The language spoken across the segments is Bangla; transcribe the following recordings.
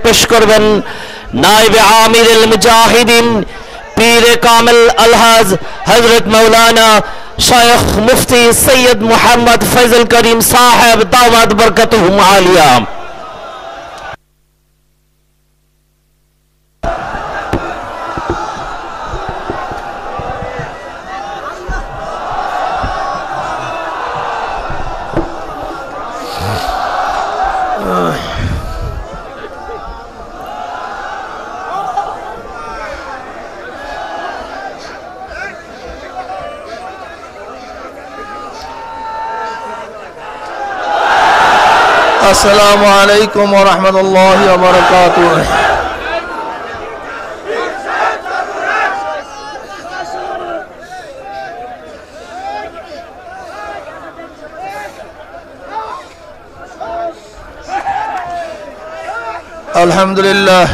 পেশ করবেন নায়েবে আমিরুল মুজাহিদিন পীর কামিল আলহাজ হযরত মাওলানা শায়খ মুফতি সৈয়দ মোহাম্মদ ফয়জুল করিম সাহেব দাওয়াত বরকতুহুম আলিয়া। السلام عليكم ورحمة الله وبركاته. الحمد لله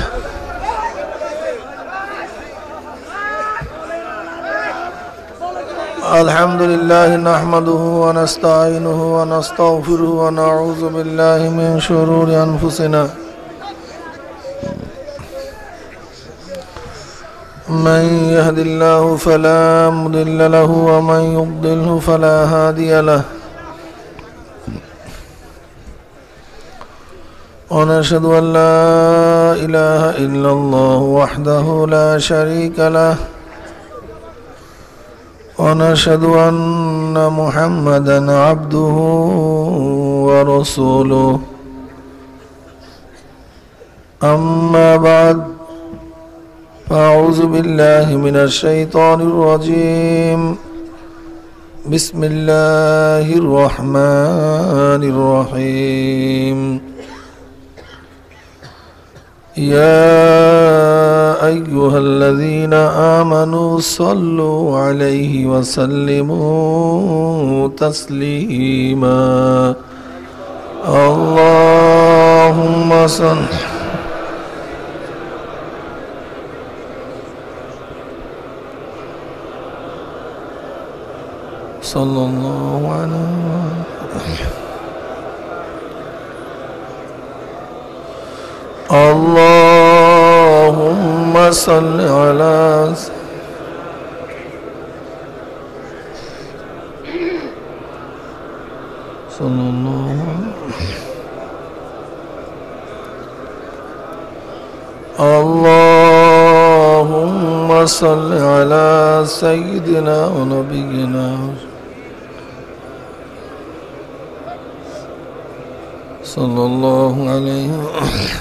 الحمد لله نحمده ونستعينه ونستغفره ونعوذ بالله من شرور أنفسنا من يهد الله فلا مضل له ومن يضلله فلا هادي له ونشهد أن لا إله إلا الله وحده لا شريك له ونشهد أن محمدا عبده ورسوله أما بعد فأعوذ بالله من الشيطان الرجيم بسم الله الرحمن الرحيم يا أيها الذين آمنوا صلوا عليه وسلموا تسليما اللهم صل صلى الله عليه اللهم صل على صلى الله اللهم صل على سيدنا ونبينا صلى الله عليه وسلم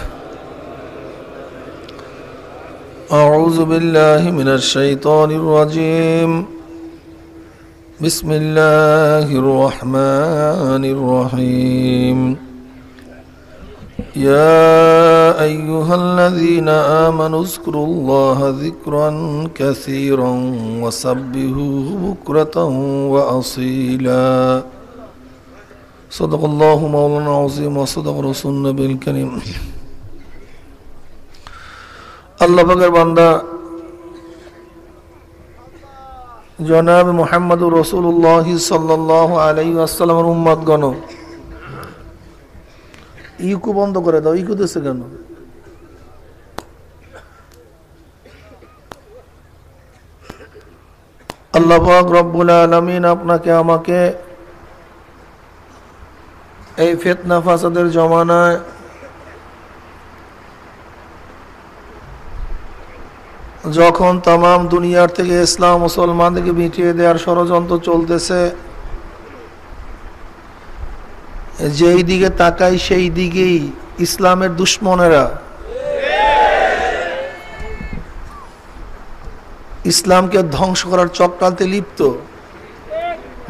أعوذ بالله من الشيطان الرجيم بسم الله الرحمن الرحيم يا أيها الذين آمنوا اذكروا الله ذكرا كثيرا وسبحوه بكرة وأصيلا صدق الله مولانا العظيم وصدق رسول النبي الكريم আল্লাহ পাকের বান্দা জনাব মুহাম্মদুর রাসূলুল্লাহ সাল্লাল্লাহু আলাইহি ওয়াসাল্লামের উম্মতগণ, ইকু বন্ধ করে দাও। ইকু দিছে কেন? আল্লাহ পাক রব্বুল আলামিন আপনাকে আমাকে এই ফিতনা ফাসাদের জমানায় যখন তাম দুনিয়ার থেকে ইসলাম মুসলমানদেরকে মিটিয়ে দেওয়ার ষড়যন্ত্র চলতেছে, যেই দিকে তাকাই সেই দিকেই ইসলামের দুশ্মনেরা ইসলামকে ধ্বংস করার চক্রান্তে লিপ্ত।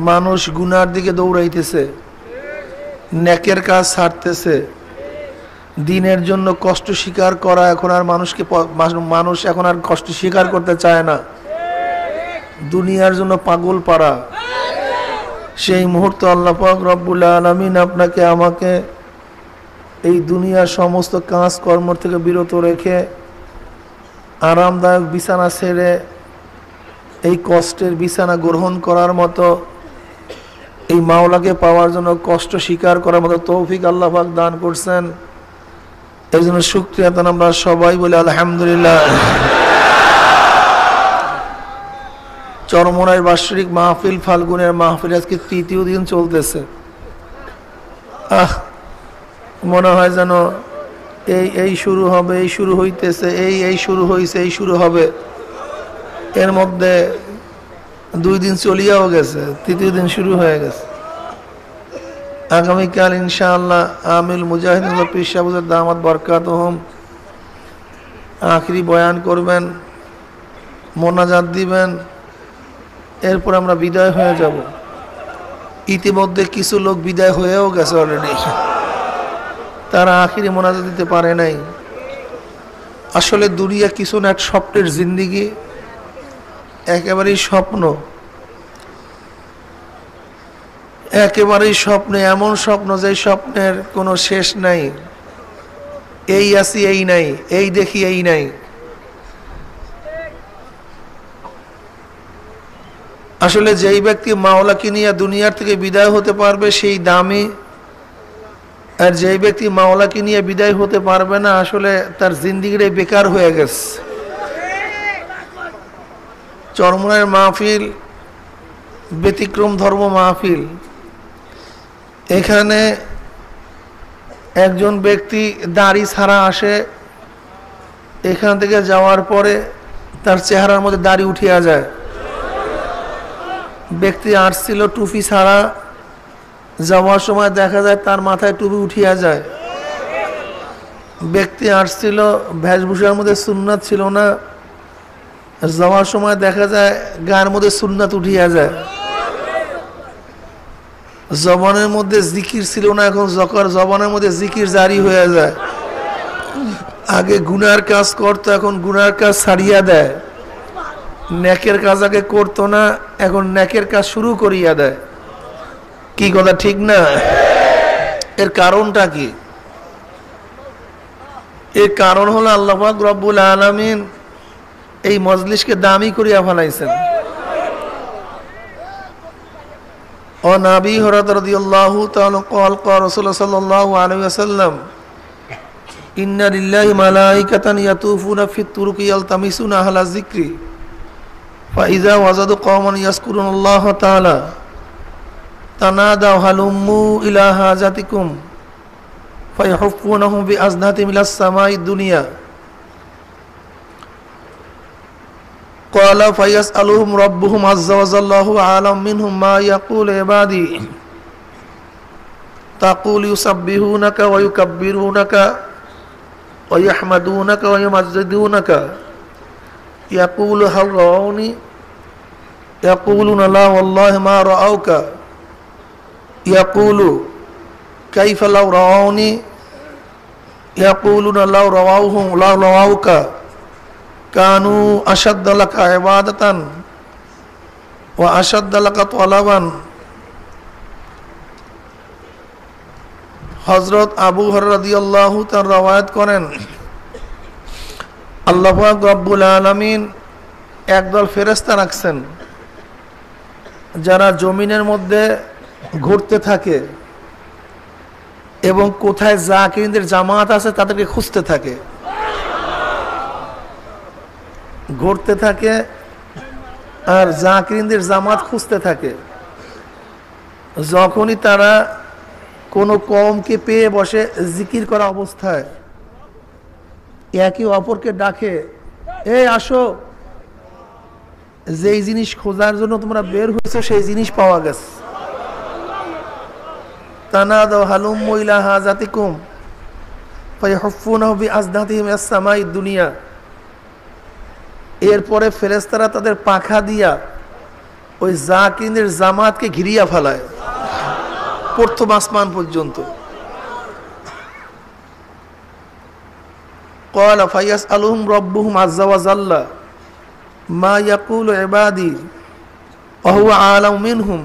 মানুষ গুনার দিকে দৌড়াইতেছে, নেকের কাজ ছাড়তেছে। দিনের জন্য কষ্ট স্বীকার করা এখন আর মানুষ এখন আর কষ্ট স্বীকার করতে চায় না। দুনিয়ার জন্য পাগল পারা। সেই মুহূর্তে আল্লাহ পাক রব্বুল আলামিন আপনাকে আমাকে এই দুনিয়ার সমস্ত কাজ কর্ম থেকে বিরত রেখে আরামদায়ক বিছানা ছেড়ে এই কষ্টের বিছানা গ্রহণ করার মতো, এই মাওলাকে পাওয়ার জন্য কষ্ট স্বীকার করার মতো তৌফিক আল্লাহ পাক দান করছেন। এই জন্য শুকরিয়া তান আমরা সবাই বলি আলহামদুলিল্লাহ। চরমোনাইর বাৎসরিক মাহফিল, ফাল্গুনের মাহফিল আজকে তৃতীয় দিন চলতেছে। মনে হয় যেন এই শুরু হবে, এই শুরু হইতেছে, এই শুরু হইছে, এই শুরু হবে। এর মধ্যে 2 দিন চলিয়াও গেছে, তৃতীয় দিন শুরু হয়ে গেছে। আগামীকাল ইনশাআল্লাহ আমিল মুজাহিদিন পীর সাহেব হুজুর দামাত বরকাতুহুম আখরি বয়ান করবেন, মোনাজাত দিবেন, এরপর আমরা বিদায় হয়ে যাব। ইতিমধ্যে কিছু লোক বিদায় হয়েও গেছে অলরেডি, তারা আখরি মোনাজাত দিতে পারে নাই। আসলে দুনিয়া কিছু না, এক স্বপ্নের জিন্দিগি, একেবারেই স্বপ্ন, একেবারেই স্বপ্ন, এমন স্বপ্ন যে স্বপ্নের কোনো শেষ নাই। এই আসি এই নাই, এই দেখি এই নাই। আসলে যেই ব্যক্তি মাওলাকে নিয়ে দুনিয়ার থেকে বিদায় হতে পারবে সেই দামি, আর যেই ব্যক্তি মাওলাকে নিয়ে বিদায় হতে পারবে না আসলে তার জিন্দিগিটাই বেকার হয়ে গেছে। চরমোনাইয়ের মাহফিল ব্যতিক্রম ধর্ম মাহফিল। এখানে একজন ব্যক্তি দাড়ি ছাড়া আসে, এখান থেকে যাওয়ার পরে তার চেহারার মধ্যে দাড়ি উঠিয়া যায়। ব্যক্তি আসছিল টুপি ছাড়া, যাওয়ার সময় দেখা যায় তার মাথায় টুপি উঠিয়া যায়। ব্যক্তি আসছিল বেশভূষার মধ্যে সুন্নাত ছিল না, যাওয়ার সময় দেখা যায় গায়ের মধ্যে সুন্নাত উঠিয়া যায়। জবানের মধ্যে জিকির ছিল না, এখন জবানের মধ্যে জিকির জারি হয়ে যায়। আগে গুনার কাজ করতো, এখন গুনার কাজ ছাড়িয়া দেয়। নেকের কাজ আগে করতো না, এখন নেকের কাজ শুরু করিয়া দেয়। কি কথা ঠিক না? এর কারণটা কি? এর কারণ হলো আল্লাহ পাক রব্বুল আলামিন এই মজলিসকে দামি করিয়া ফেলাইছেন। عن أبي هريرة رضي الله تعالى قال قال رسول الله صلى الله عليه وسلم إن لله ملائكة يطوفون في الطرق يلتمسون أهل الذكر فإذا وجدوا قوما يذكرون الله تعالى تنادوا هلموا إلى حاجتكم فيحفونهم بأجنحتهم إلى السماء الدنيا قال فيسألهم ربهم عز وجل هو أعلم منهم ما يقول عبادي تقول يسبحونك ويكبرونك ويحمدونك ويمجدونك يقول هل رأوني يقولون لا والله ما رأوك يقول كيف لو رأوني يقولون لو رأوك কানু আশাদ্দ লাকা ইবাদাতান ওয়া আশাদ্দ লাকা তালাবান। হযরত আবু হুরায়রা রাদিয়াল্লাহু তাআলা রওয়ায়াত করেন, আল্লাহ পাক রব্বুল আলামিন একদল ফেরেশতা রাখছেন যারা জমিনের মধ্যে ঘুরতে থাকে এবং কোথায় জাকিরদের জামাত আছে তাদেরকে খুঁজতে থাকে, ঘুরতে থাকে আর জাকিরদের জামাত খুঁজতে থাকে। যখনই তারা কোনো কওমকে পেয়ে বসে জিকির করা অবস্থায় একে অপরকে ডাকে, এই আসো, যেই জিনিস খোঁজার জন্য তোমরা বের হয়েছো সেই জিনিস পাওয়া গেছে। তানাদাউ হালুম্মু ইলা হাজাতিকুম ফায়াহুফুনাহু বিআজদাতিহিম আস-সামাঈদ দুনিয়া। এরপরে ফেরেশতারা তাদের পাখা দিয়া ওই জাকিরদের জামাতকে ঘিরিয়া ফেলায় প্রথম আসমান পর্যন্ত। ক্বালা ফায়াসআলুহুম রাব্বুহুম আযজা ওয়া জাল্লা মা ইয়াকুলু ইবাদি ওয়া হুয়া আ'লামু মিনহুম।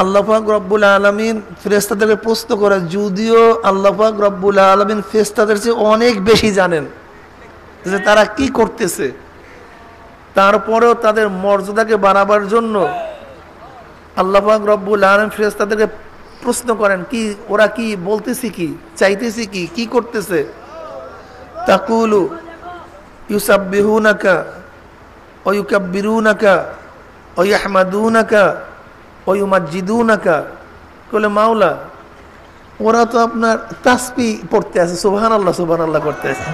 আল্লাহ পাক রব্বুল আলামিন ফেরেশতাদেরকে প্রশ্ন করে, যদিও আল্লাহ পাক রব্বুল আলামিন ফেরেশতাদের চেয়ে অনেক বেশি জানেন যে তারা কি করতেছে, তারপরেও তাদের মর্যাদাকে বাড়াবার জন্য আল্লাহ পাক রব্বুল আলামিন ফেরেশতাদেরকে প্রশ্ন করেন কি ওরা কি বলতেছে, কি চাইতেছে, কি করতেছে? তাকুলু ইউসাব্বিহুনাকা ওয়া ইউকাব্বিরুনাকা ওয়া ইয়াহমাদুনাকা ওয়া ইউমাজ্জিদুনাকা। বলে মাওলা ওরা তো আপনার তাসবিহ পড়তে আছে, সুবহানাল্লাহ সুবহানাল্লাহ করতে আছে,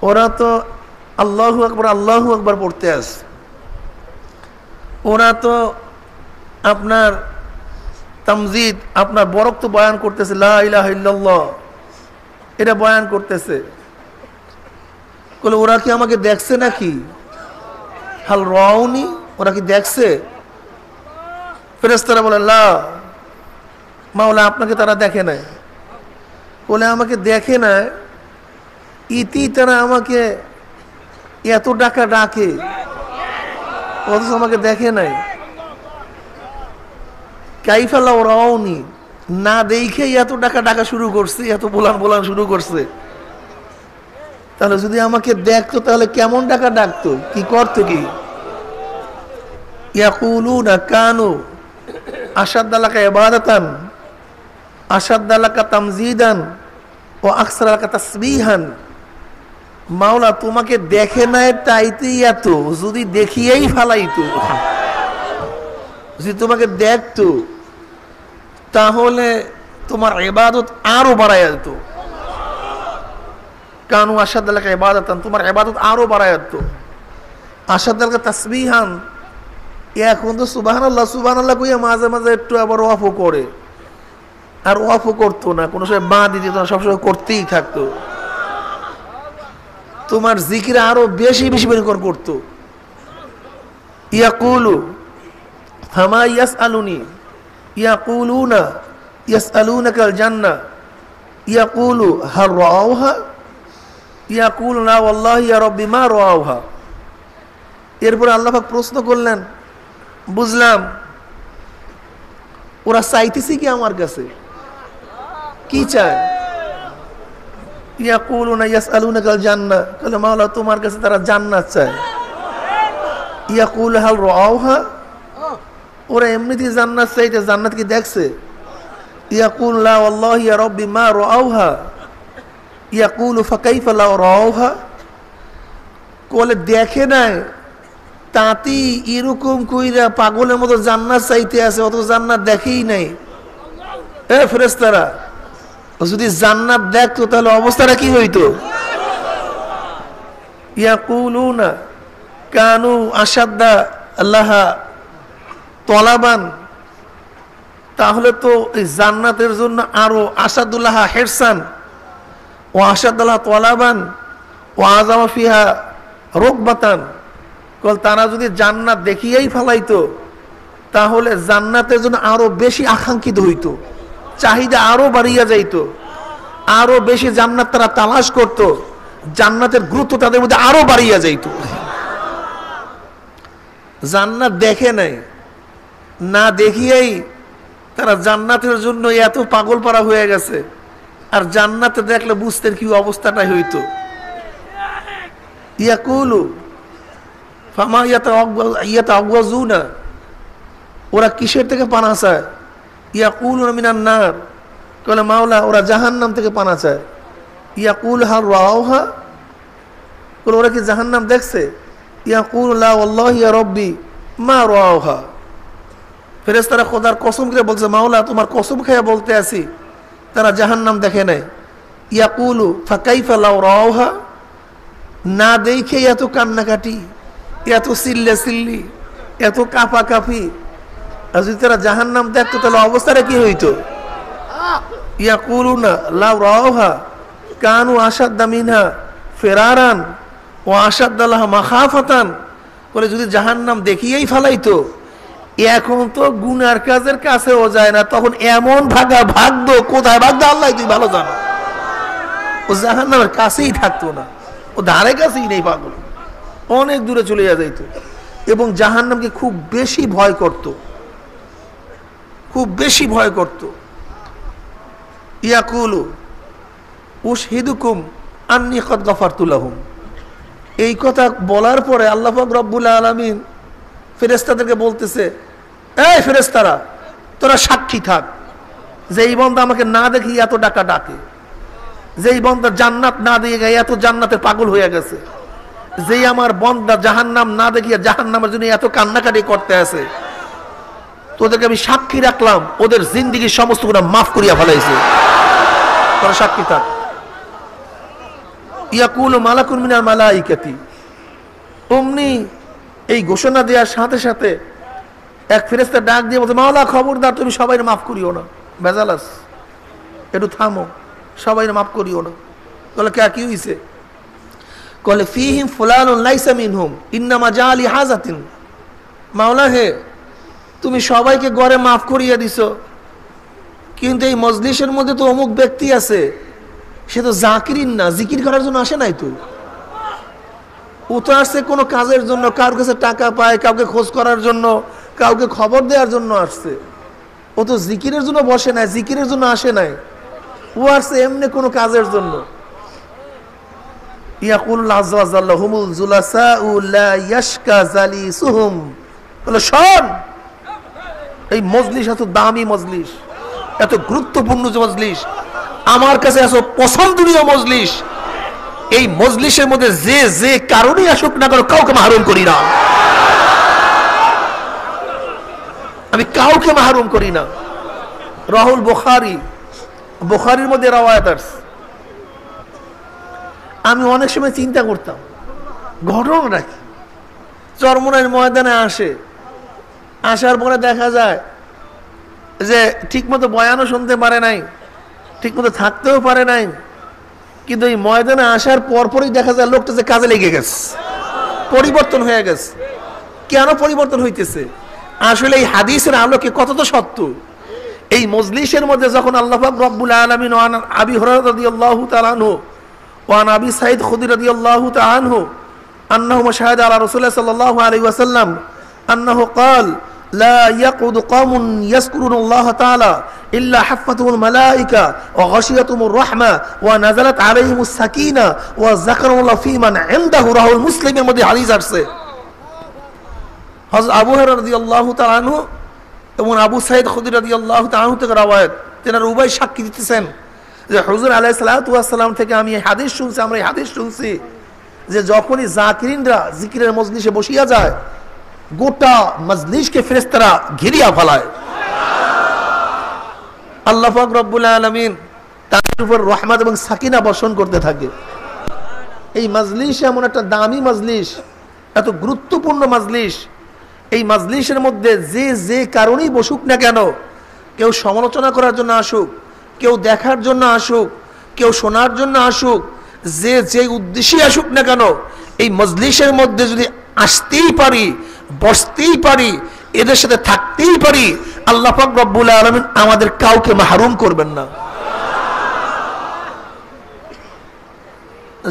ওরা তো আল্লাহু আকবার পড়তে আছে, ওরা তো আপনার তামজিদ আপনার বরকত বয়ান করতেছে, লা ইলাহা ইল্লাল্লাহ এটা বয়ান করতেছে। বলে ওরা কি আমাকে দেখছে নাকি? হাল রাউনি, ওরা কি দেখছে? ফেরেশতারা বলে লা, মাওলা আপনাকে তারা দেখে নাই। বলে আমাকে দেখে নাই, ইতি তারা আমাকে এত ডাকা ডাকে, অথচ আমাকে দেখে নাই। কাইফা লাউ রাউনি, না দেখে এত ডাকা শুরু করছে, এত বলান শুরু করছে। তাহলে যদি আমাকে দেখতো তাহলে কেমন ডাকা ডাকতো, কি করতো? কি ইয়াকুলুনা কানু আশাদ্দালাকা ইবাদাতান আশাদ্দালাকা তামজিদান ও আকসারালাকা তাসবিহান। মাওলা তোমাকে দেখে নাই তাইতেই এত, যদি দেখিয়েই ফালাইতো, যদি তোমাকে দেখতো তাহলে তোমার ইবাদত আরো বাড়ায় যেত। কানু আশাদ্দালাকা ইবাদাতান, তোমার ইবাদত আরো বাড়ায় যেত। আশাদ্দালাকা তাসবিহান, এখন তো সুবহানাল্লাহ সুবহানাল্লাহ কইয়া মাঝে মাঝে একটু আবার ওয়াফও করে, আর ওয়াফও করতো না, কোনো সময় বাঁ দিত না, সবসময় করতেই থাকতো। তোমার জিকির আরো বেশি বের করতো। ইয়াকুলু ফামা ইয়াসআলুনি ইয়াকুলুনা ইয়াসআলুনাকাল জান্নাহ ইয়াকুলু হাল রাআউহা ইয়াকুলু লা ওয়াল্লাহি ইয়া রাব্বি মা রাআউহা। এরপর আল্লাহ পাক প্রশ্ন করলেন, বুঝলাম ওরা চাইতেছে কি আমার কাছে, কি চায়? ইয়াকুলুনা ইয়াসআলুনাকাল জান্নাহ, বলে মাওলা তোমার কাছে তারা জান্নাত চায়। ইয়াকুলু হাল রাআউহা, ওরা এমনিতেই জান্নাত চাইতে, জান্নাত কি দেখছে? ইয়াকুলু লা ওয়াল্লাহি ইয়া রাব্বি মা রাআউহা ইয়াকুলু ফাকাইফা লা রাআউহা। বলে দেখে নাই তাঁতি এরকম কইরা পাগলের মতো জান্নাত চাইতে আছে, অত জান্নাত দেখেই নাই। এ ফেরেশতারা, যদি জান্নাত দেখতো তাহলে অবস্থাটা কি হইতো? ইয়াকুলুনা কানু আশাদ্দা আল্লাহা তলাবান, তাহলে তো এই জান্নাতের জন্য আরো আসাদুল্লাহ হেরসান ও আসাদুল্লাহ তলাবান ও আযামা ফিহা রুকবাতান। তারা যদি জান্নাত দেখিয়েই ফেলাইতো তাহলে জান্নাতের জন্য আরো বেশি আকাঙ্ক্ষিত হইতো, চাহিদা আরো বাড়িয়া যাইতো, আরো বেশি জান্নাত তারা তালাশ করত, জান্নাতের গুরুত্ব তাদের মধ্যে আরো বাড়িয়া যাইতো। জান্নাত দেখে নাই, না দেখিয়েই তারা জান্নাতের জন্য এত পাগল পারা হয়ে গেছে, আর জান্নাতে দেখলে বুঝতেন কি অবস্থাটাই হইতো। ইয়াকুলু ফামা ইয়াতাআওয়াজুনা, ওরা কিসের থেকে পানা চায়? ইয়াকুলুনা মিনান নার, বলে মাওলা ওরা জাহান্নাম থেকে পানা চায়। ইয়াকুলু হাল রাআউহা, বলে ওরা কি জাহান্নাম দেখছে? ইয়াকুলু লা ওয়াল্লাহি ইয়া রাব্বি মা রাআউহা। ফেরেশতারা খোদার কসম করে বলছে, মাওলা তোমার কসম খেয়ে বলতে আছি তারা জাহান্নাম দেখে নাই। ইয়াকুলু ফাকাইফা লাউ রাআউহা, না দেখে এত কান্নাকাটি, এত চিল্লি, এত কাঁপি, আর যদি তারা জাহান্নাম দেখতো তাহলে অবস্থাটা কি হইতো? ইয়াকুলুনা লাউ রাআউহা কানু আশাদ্দা মিনহা ফিরারান ও আশাদ্দা লাহা মাখাফাতান। বলে যদি জাহান্নাম দেখিয়েই ফেলাইতো, এখন তো গুনার কাজের কাছেও যায় না, তখন এমন ভাগতো, কোথায় ভাগতো আল্লাহ তুই ভালো জানো। ও জাহান্নামের কাছেই থাকতো না, ও ধারে কাছেই নেই, পাগল অনেক দূরে চলে যাইত, এবং জাহান্নামকে খুব বেশি ভয় করত, খুব বেশি ভয় করত। ইয়াকুলু উশহিদুকুম আন্নী কদ গফারতু লাহুম। এই কথা বলার পরে আল্লাহ পাক রব্বুল আলামিন ফেরেশতাদেরকে বলতেছে, এই ফেরেশতারা তোরা সাক্ষী থাক যে এই বন্দা আমাকে না দেখি এত ডাকা ডাকে, যে এই বন্দা জান্নাত না দিয়ে গায়ে এত জান্নাতের পাগল হয়ে গেছে, যেই আমার বন্দা জাহান্নাম না দেখিয়া জাহান্নামের জন্য এত কান্নাকাটি করতে আছে, তোদেরকে আমি সাক্ষী রাখলাম ওদের জিন্দেগির সমস্ত গুনাহ মাফ করিয়া ফেলাইছে, তোরা সাক্ষী থাক। ইয়াকুলু মালাকুন মিনাল মালাইকাতি, অমনি এই ঘোষণা দেওয়ার সাথে সাথে এক ফেরেশতা ডাক দিয়ে বলছে, মাওলা খবরদার তুমি সবাই মাফ করিও না, বেজালাস একটু থামো, সবাই মাফ করিও না। বলে কি হইছে? কলে ফিহিম ফুলানুন লাইসা মিনহুম ইন্নামা জালি হাজাতিন, মাওলা হে তুমি সবাইকে গড়ে মাফ করিয়ে দিছো, কিন্তু এই মজলিসের মধ্যে তো অমুক ব্যক্তি আছে, সে তো জাকিরিন না, জিকির করার জন্য আসে নাই, তো ও তো আসছে কোনো কাজের জন্য, কার কাছে টাকা পায়, কাউকে খোঁজ করার জন্য, কাউকে খবর দেওয়ার জন্য আসছে, ও তো জিকিরের জন্য বসে নাই, জিকিরের জন্য আসে নাই, ও আসছে এমনি কোনো কাজের জন্য। ইয়াকুলুল আযজা ওয়া জাল্লা হুমুল জুলাসাউ লা ইয়াশকা জালিসুহুম, বলে শোন, এই মজলিস এত দামি মজলিস, এত গুরুত্বপূর্ণ মজলিস, আমার কাছে এত পছন্দনীয় মজলিস, এই মজলিসের মধ্যে যে যে কারণে আসুক না কেন কাউকে মাহরুম করি না, আমি কাউকে মাহরুম করি না। রাহুল বুখারী, বুখারীর মধ্যে রওয়ায়াত আছে। আমি অনেক সময় চিন্তা করতাম ঘটনাটা কি, চরমোনাইয়ের ময়দানে আসে, আসার পরে দেখা যায় যে ঠিকমতো বয়ানও শুনতে পারে নাই, ঠিকমতো থাকতেও পারে নাই, কিন্তু এই ময়দানে আসার পরপরই দেখা যায় লোকটা যে কাজে লেগে গেছে, পরিবর্তন হয়ে গেছে। কেন পরিবর্তন হইতেছে? আসলে এই হাদিসের আলোকে কত তো সত্য। এই মজলিসের মধ্যে যখন আল্লাহ পাক রব্বুল আলামিন ওয়ান আবি হুরায়রা রাদিয়াল্লাহু তাআলা আনহু ওয়ান আবি সাঈদ খুদরি রাদিয়াল্লাহু তাআলা আনহু আন্নাহু শাহাদা আলা রাসূলিল্লাহ সাল্লাল্লাহু আলাইহি ওয়াসাল্লাম আন্নাহু قال لا يقعد قوم يذكرون الله تعالى إلا حفتهم الملائكة وغشيتهم الرحمة ونزلت عليهم السكينة وذكرهم الله في من عنده رواه مسلم এর মধ্যে হাদিস আছে। হযরত আবু হুরায়রা রাদিয়াল্লাহু তাআলা আনহু এবং আবু সাঈদ খুদরি রাদিয়াল্লাহু তাআলা আনহু থেকে রওয়ায়াত, তেনারা উভয় সাক্ষী দিতেছেন যে হুজুর আলাইহিস সালাতু ওয়াস সালাম থেকে আমি এই হাদিস শুনছি, আমরা এই হাদিস শুনছি যে যখনই জাকিরিনরা জিকিরের মজলিসে বসিয়া যায় গোটা মজলিসকে ফেরেশতারা ঘিরিয়া ফেলায়, আল্লাহ পাক রব্বুল আলামিন তাদের উপর রহমত এবং সাকিনা বর্ষণ করতে থাকে। এই মজলিস এমন একটা দামি মজলিস, এত গুরুত্বপূর্ণ মজলিস, এই মজলিসের মধ্যে যে যে কারণেই বসুক না কেন, কেউ সমালোচনা করার জন্য আসুক, কেউ দেখার জন্য আসুক, কেউ শোনার জন্য আসুক, যে যে উদ্দেশ্যে আসুক না কেন, এই মজলিসের মধ্যে যদি আসতেই পারি, বসতেই পারি, এদের সাথে থাকতেই পারি, আল্লাহ পাক রব্বুল আলামিন আমাদের কাউকে মাহরুম করবেন না।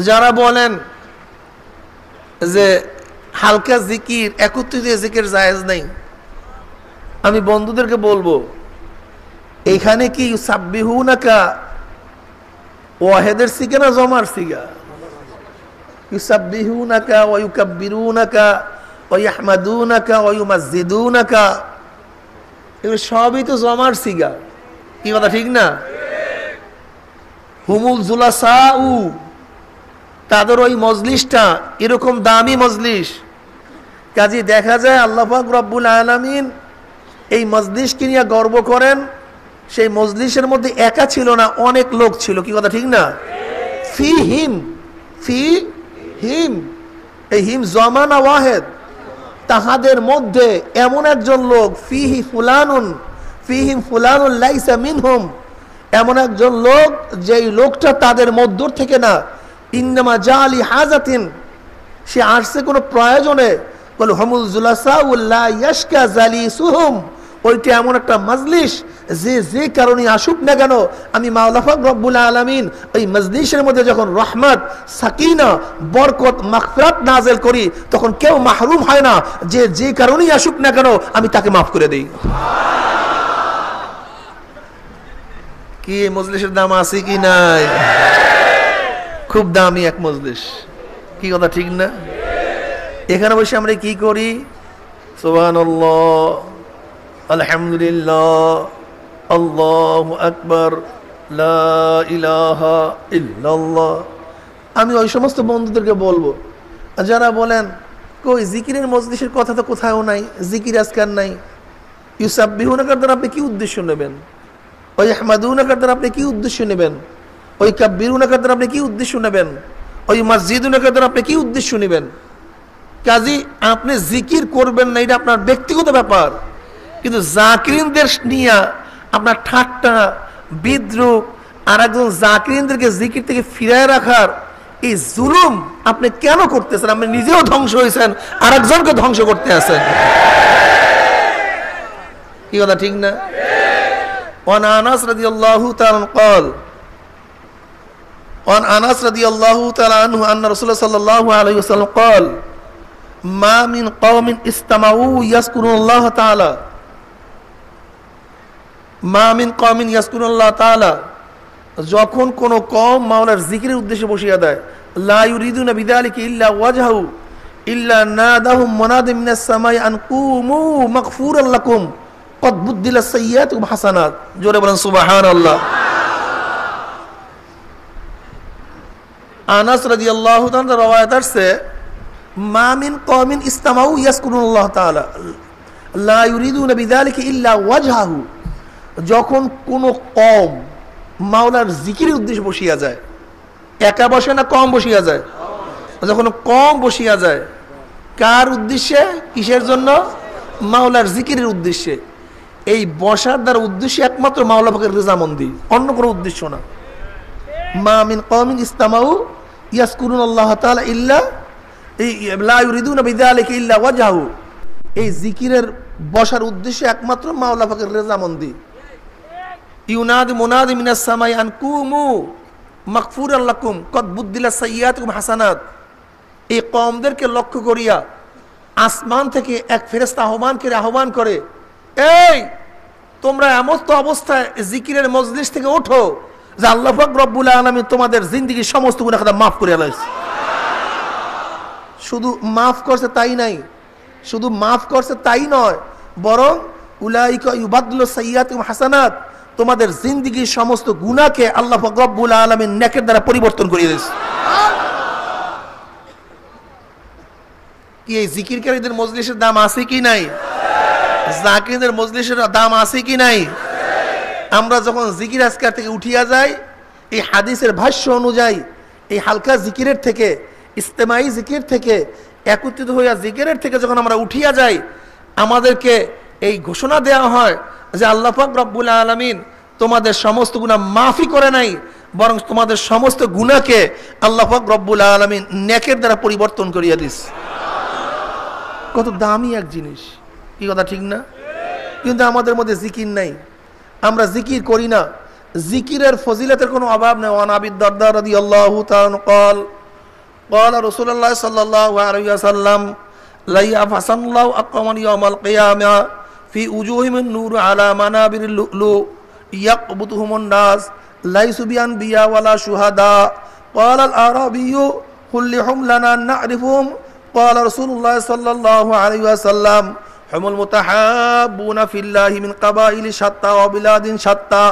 যারা বলেন যে হালকা জিকির, একত্রিত জিকির জায়েজ নেই, আমি বন্ধুদেরকে বলবো এখানে কি ইউসাব্বিহুনাকা ওয়াহিদের সিগা না জমার সিগা? ইউসাব্বিহুনাকা ওয়া ইউকাব্বিরুনাকা ওয়া ইয়াহমাদুনাকা ওয়া ইউমাজ্জিদুনাকা, এগুলো সবই তো জমার সিগা, কি কথা ঠিক না? হুমুল জুলাসাউ, তাদের ওই মজলিসটা এরকম দামি মজলিস, কাজে দেখা যায় আল্লাহ পাক রব্বুল আলামিন এই মজলিসকে নিয়ে গর্ব করেন। সেই মজলিসের মধ্যে একা ছিল না, অনেক লোক ছিল, কি কথা ঠিক না? ফি হিম, ফি হিম, এই হিম জমানা ওয়াহেদ, তাহাদের মধ্যে এমন একজন লোক, ফিহি ফুলানুন, ফিহিম ফুলানুন লাইসা মিনহুম, এমন একজন লোক যেই লোকটা তাদের মধ্য থেকে না, ইন্নামা জালি হাজাতিন, সে আসছে কোনো প্রয়োজনে, বলে হুমুল জুলাসাউ লা ইয়াশকা জালিসুহুম, ওইটা এমন একটা মজলিস যে যে কারণে আসুক না কেন, আমি মাওলা পাক রব্বুল আলামিন ওই মজলিসের মধ্যে যখন রহমত, সাকিনা, বরকত, মাগফিরাত নাযিল করি, তখন কেউ মাহরুম হয় না, যে যে কারণেই আসুক না কেন আমি তাকে মাফ করে দেই। কি মজলিসের দাম আছে কি নাই? খুব দামি এক মজলিস, কি কথা ঠিক না? এখানে বসে আমরা কি করি? সুবহানাল্লাহ, আলহামদুলিল্লাহ, আল্লাহু আকবার, লা ইলাহা ইল্লাল্লাহ। আমি ওই সমস্ত বন্ধুদেরকে বলবো যারা বলেন কই জিকিরের মজলিসের কথা তো কোথাও নাই, জিকির আজকার নাই। ইউসাব্বিহুনাকার দ্বারা আপনি কি উদ্দেশ্য নেবেন? ওই আহমাদুনাকার দ্বারা আপনি কি উদ্দেশ্য নেবেন? ওই কাব্বিরুনাকার দ্বারা আপনি কি উদ্দেশ্য নেবেন? ওই মসজিদুনাকার দ্বারা আপনি কি উদ্দেশ্য নেবেন? কাজী আপনি জিকির করবেন না, এটা আপনার ব্যক্তিগত ব্যাপার। কিন্তু জাকিরিনদের নিয়ে আপনার ঠাট্টা বিদ্রুপ আর একজন জাকিরিনদেরকে জিকির থেকে ফিরায় রাখার এই জুলুম আপনি কেন করতেছেন? আপনি নিজেও ধ্বংস হয়েছেন, আর একজনকে ধ্বংস করতে আছেন। কি কথা ঠিক না? ওয়ান আনাস রাদিয়াল্লাহু তাআলা قال وعن أنس رضي الله تعالى عنه أن رسول الله صلى الله عليه وسلم قال ما من قوم استمعوا يذكرون الله تعالى ما من قوم يذكرون الله تعالى যখন কোন কওম মাওলার জিকিরের উদ্দেশ্যে বসিয়া দেয় লা ইউরিদুনা বিযালিকা ইল্লা ওয়াজহু ইল্লা নাদাহুম মুনাদিম মিনাস সামাই আন কুমু মাগফুরাল লাকুম কদ বুদ্দিলাস সাইয়্যাতুকুম হাসানাত। জোরে বলেন সুবহানাল্লাহ। আনাস রাদিয়াল্লাহু তাআলা রওয়ায়াত আছে মা মিন কওমিন ইসতামাউ ইয়াজকুরুল্লাহ তাআলা লা ইউরিদুনা বিযালিকা ইল্লা ওয়াজহু, যখন কোন কওম মাওলার জিকিরের উদ্দেশ্যে বসিয়া যায়, একা বসে না কম বসিয়া যায়? যখন কম বসিয়া যায় কার উদ্দেশ্যে, কিসের জন্য? মাওলার জিকিরের উদ্দেশ্যে। এই বসার দ্বারা উদ্দেশ্য একমাত্র মাওলা পাকের রেজামন্দি, অন্য কোনো উদ্দেশ্য না। মা মিন কওমিন ইসতামাউ ইয়াজকুরুনাল্লাহ তাআলা ইল্লা লা ইউরিদুনা বিযালিকা ইল্লা ওয়াজহু, এই জিকিরের বসার উদ্দেশ্য একমাত্র মাওলা পাকের রেজামন্দি। ইউনাদি মুনাদি মিনাস সামাই আন কুমু মাগফুরাল লাকুম কদ বুদ্দিলাস সাইয়্যাতুকুম হাসানাত। এই কওমদেরকে লক্ষ্য করিয়া আসমান থেকে এক ফেরেশতা আহ্বান করে, এই তোমরা এমত অবস্থায় জিকিরের মজলিস থেকে ওঠো যে আল্লাহ পাক রব্বুল আলামিন তোমাদের জিন্দেগীর সমস্ত গুনাহ খাতা মাফ করে আলাইছে। শুধু মাফ করছে তাই নাই, শুধু মাফ করছে তাই নয়, বরং উলাইকা ইউবাদদিলু সাইয়্যাতুকুম হাসানাত, তোমাদের জিন্দেগীর সমস্ত গুনাহকে আল্লাহ পাক রব্বুল আলামিন নেকের দ্বারা পরিবর্তন করে দিয়েছে। কি এই জিকিরকারীদের মজলিসের দাম আছে কি নাই? জাকিরদের মজলিসের দাম আছে কি নাই? আমরা যখন জিকির আজকার থেকে উঠিয়া যাই, এই হাদিসের ভাষ্য অনুযায়ী এই হালকা জিকিরের থেকে, ইস্তেমাই জিকির থেকে, একত্রিত হইয়া জিকিরের থেকে যখন আমরা উঠিয়া যাই, আমাদেরকে এই ঘোষণা দেওয়া হয় যে আল্লাহ পাক রব্বুল আলামিন তোমাদের সমস্ত গুনাহ মাফি করে নাই, বরং তোমাদের সমস্ত গুনাহকে আল্লাহ পাক রব্বুল আলামিন নেকের দ্বারা পরিবর্তন করিয়া দিস। কত দামি এক জিনিস, কি কথা ঠিক না? কিন্তু আমাদের মধ্যে জিকির নাই, আমরা জিকির করি না। জিকিরের ফজিলতের কোনো অভাব নেই। ওয়ান আবি দারদা রাদিয়াল্লাহু তাআলা قال قال رسول الله صلى الله عليه وسلم لا يفسن الله أقوم يوم القيامة في وجوههم النور على منابر اللؤلؤ يقبضهم الناس ليس بأنبياء ولا شهداء قال الأعرابي كلهم لنا نعرفهم قال رسول الله صلى الله عليه وسلم هم المتحابون في الله من قبائل شتى وبلاد شتى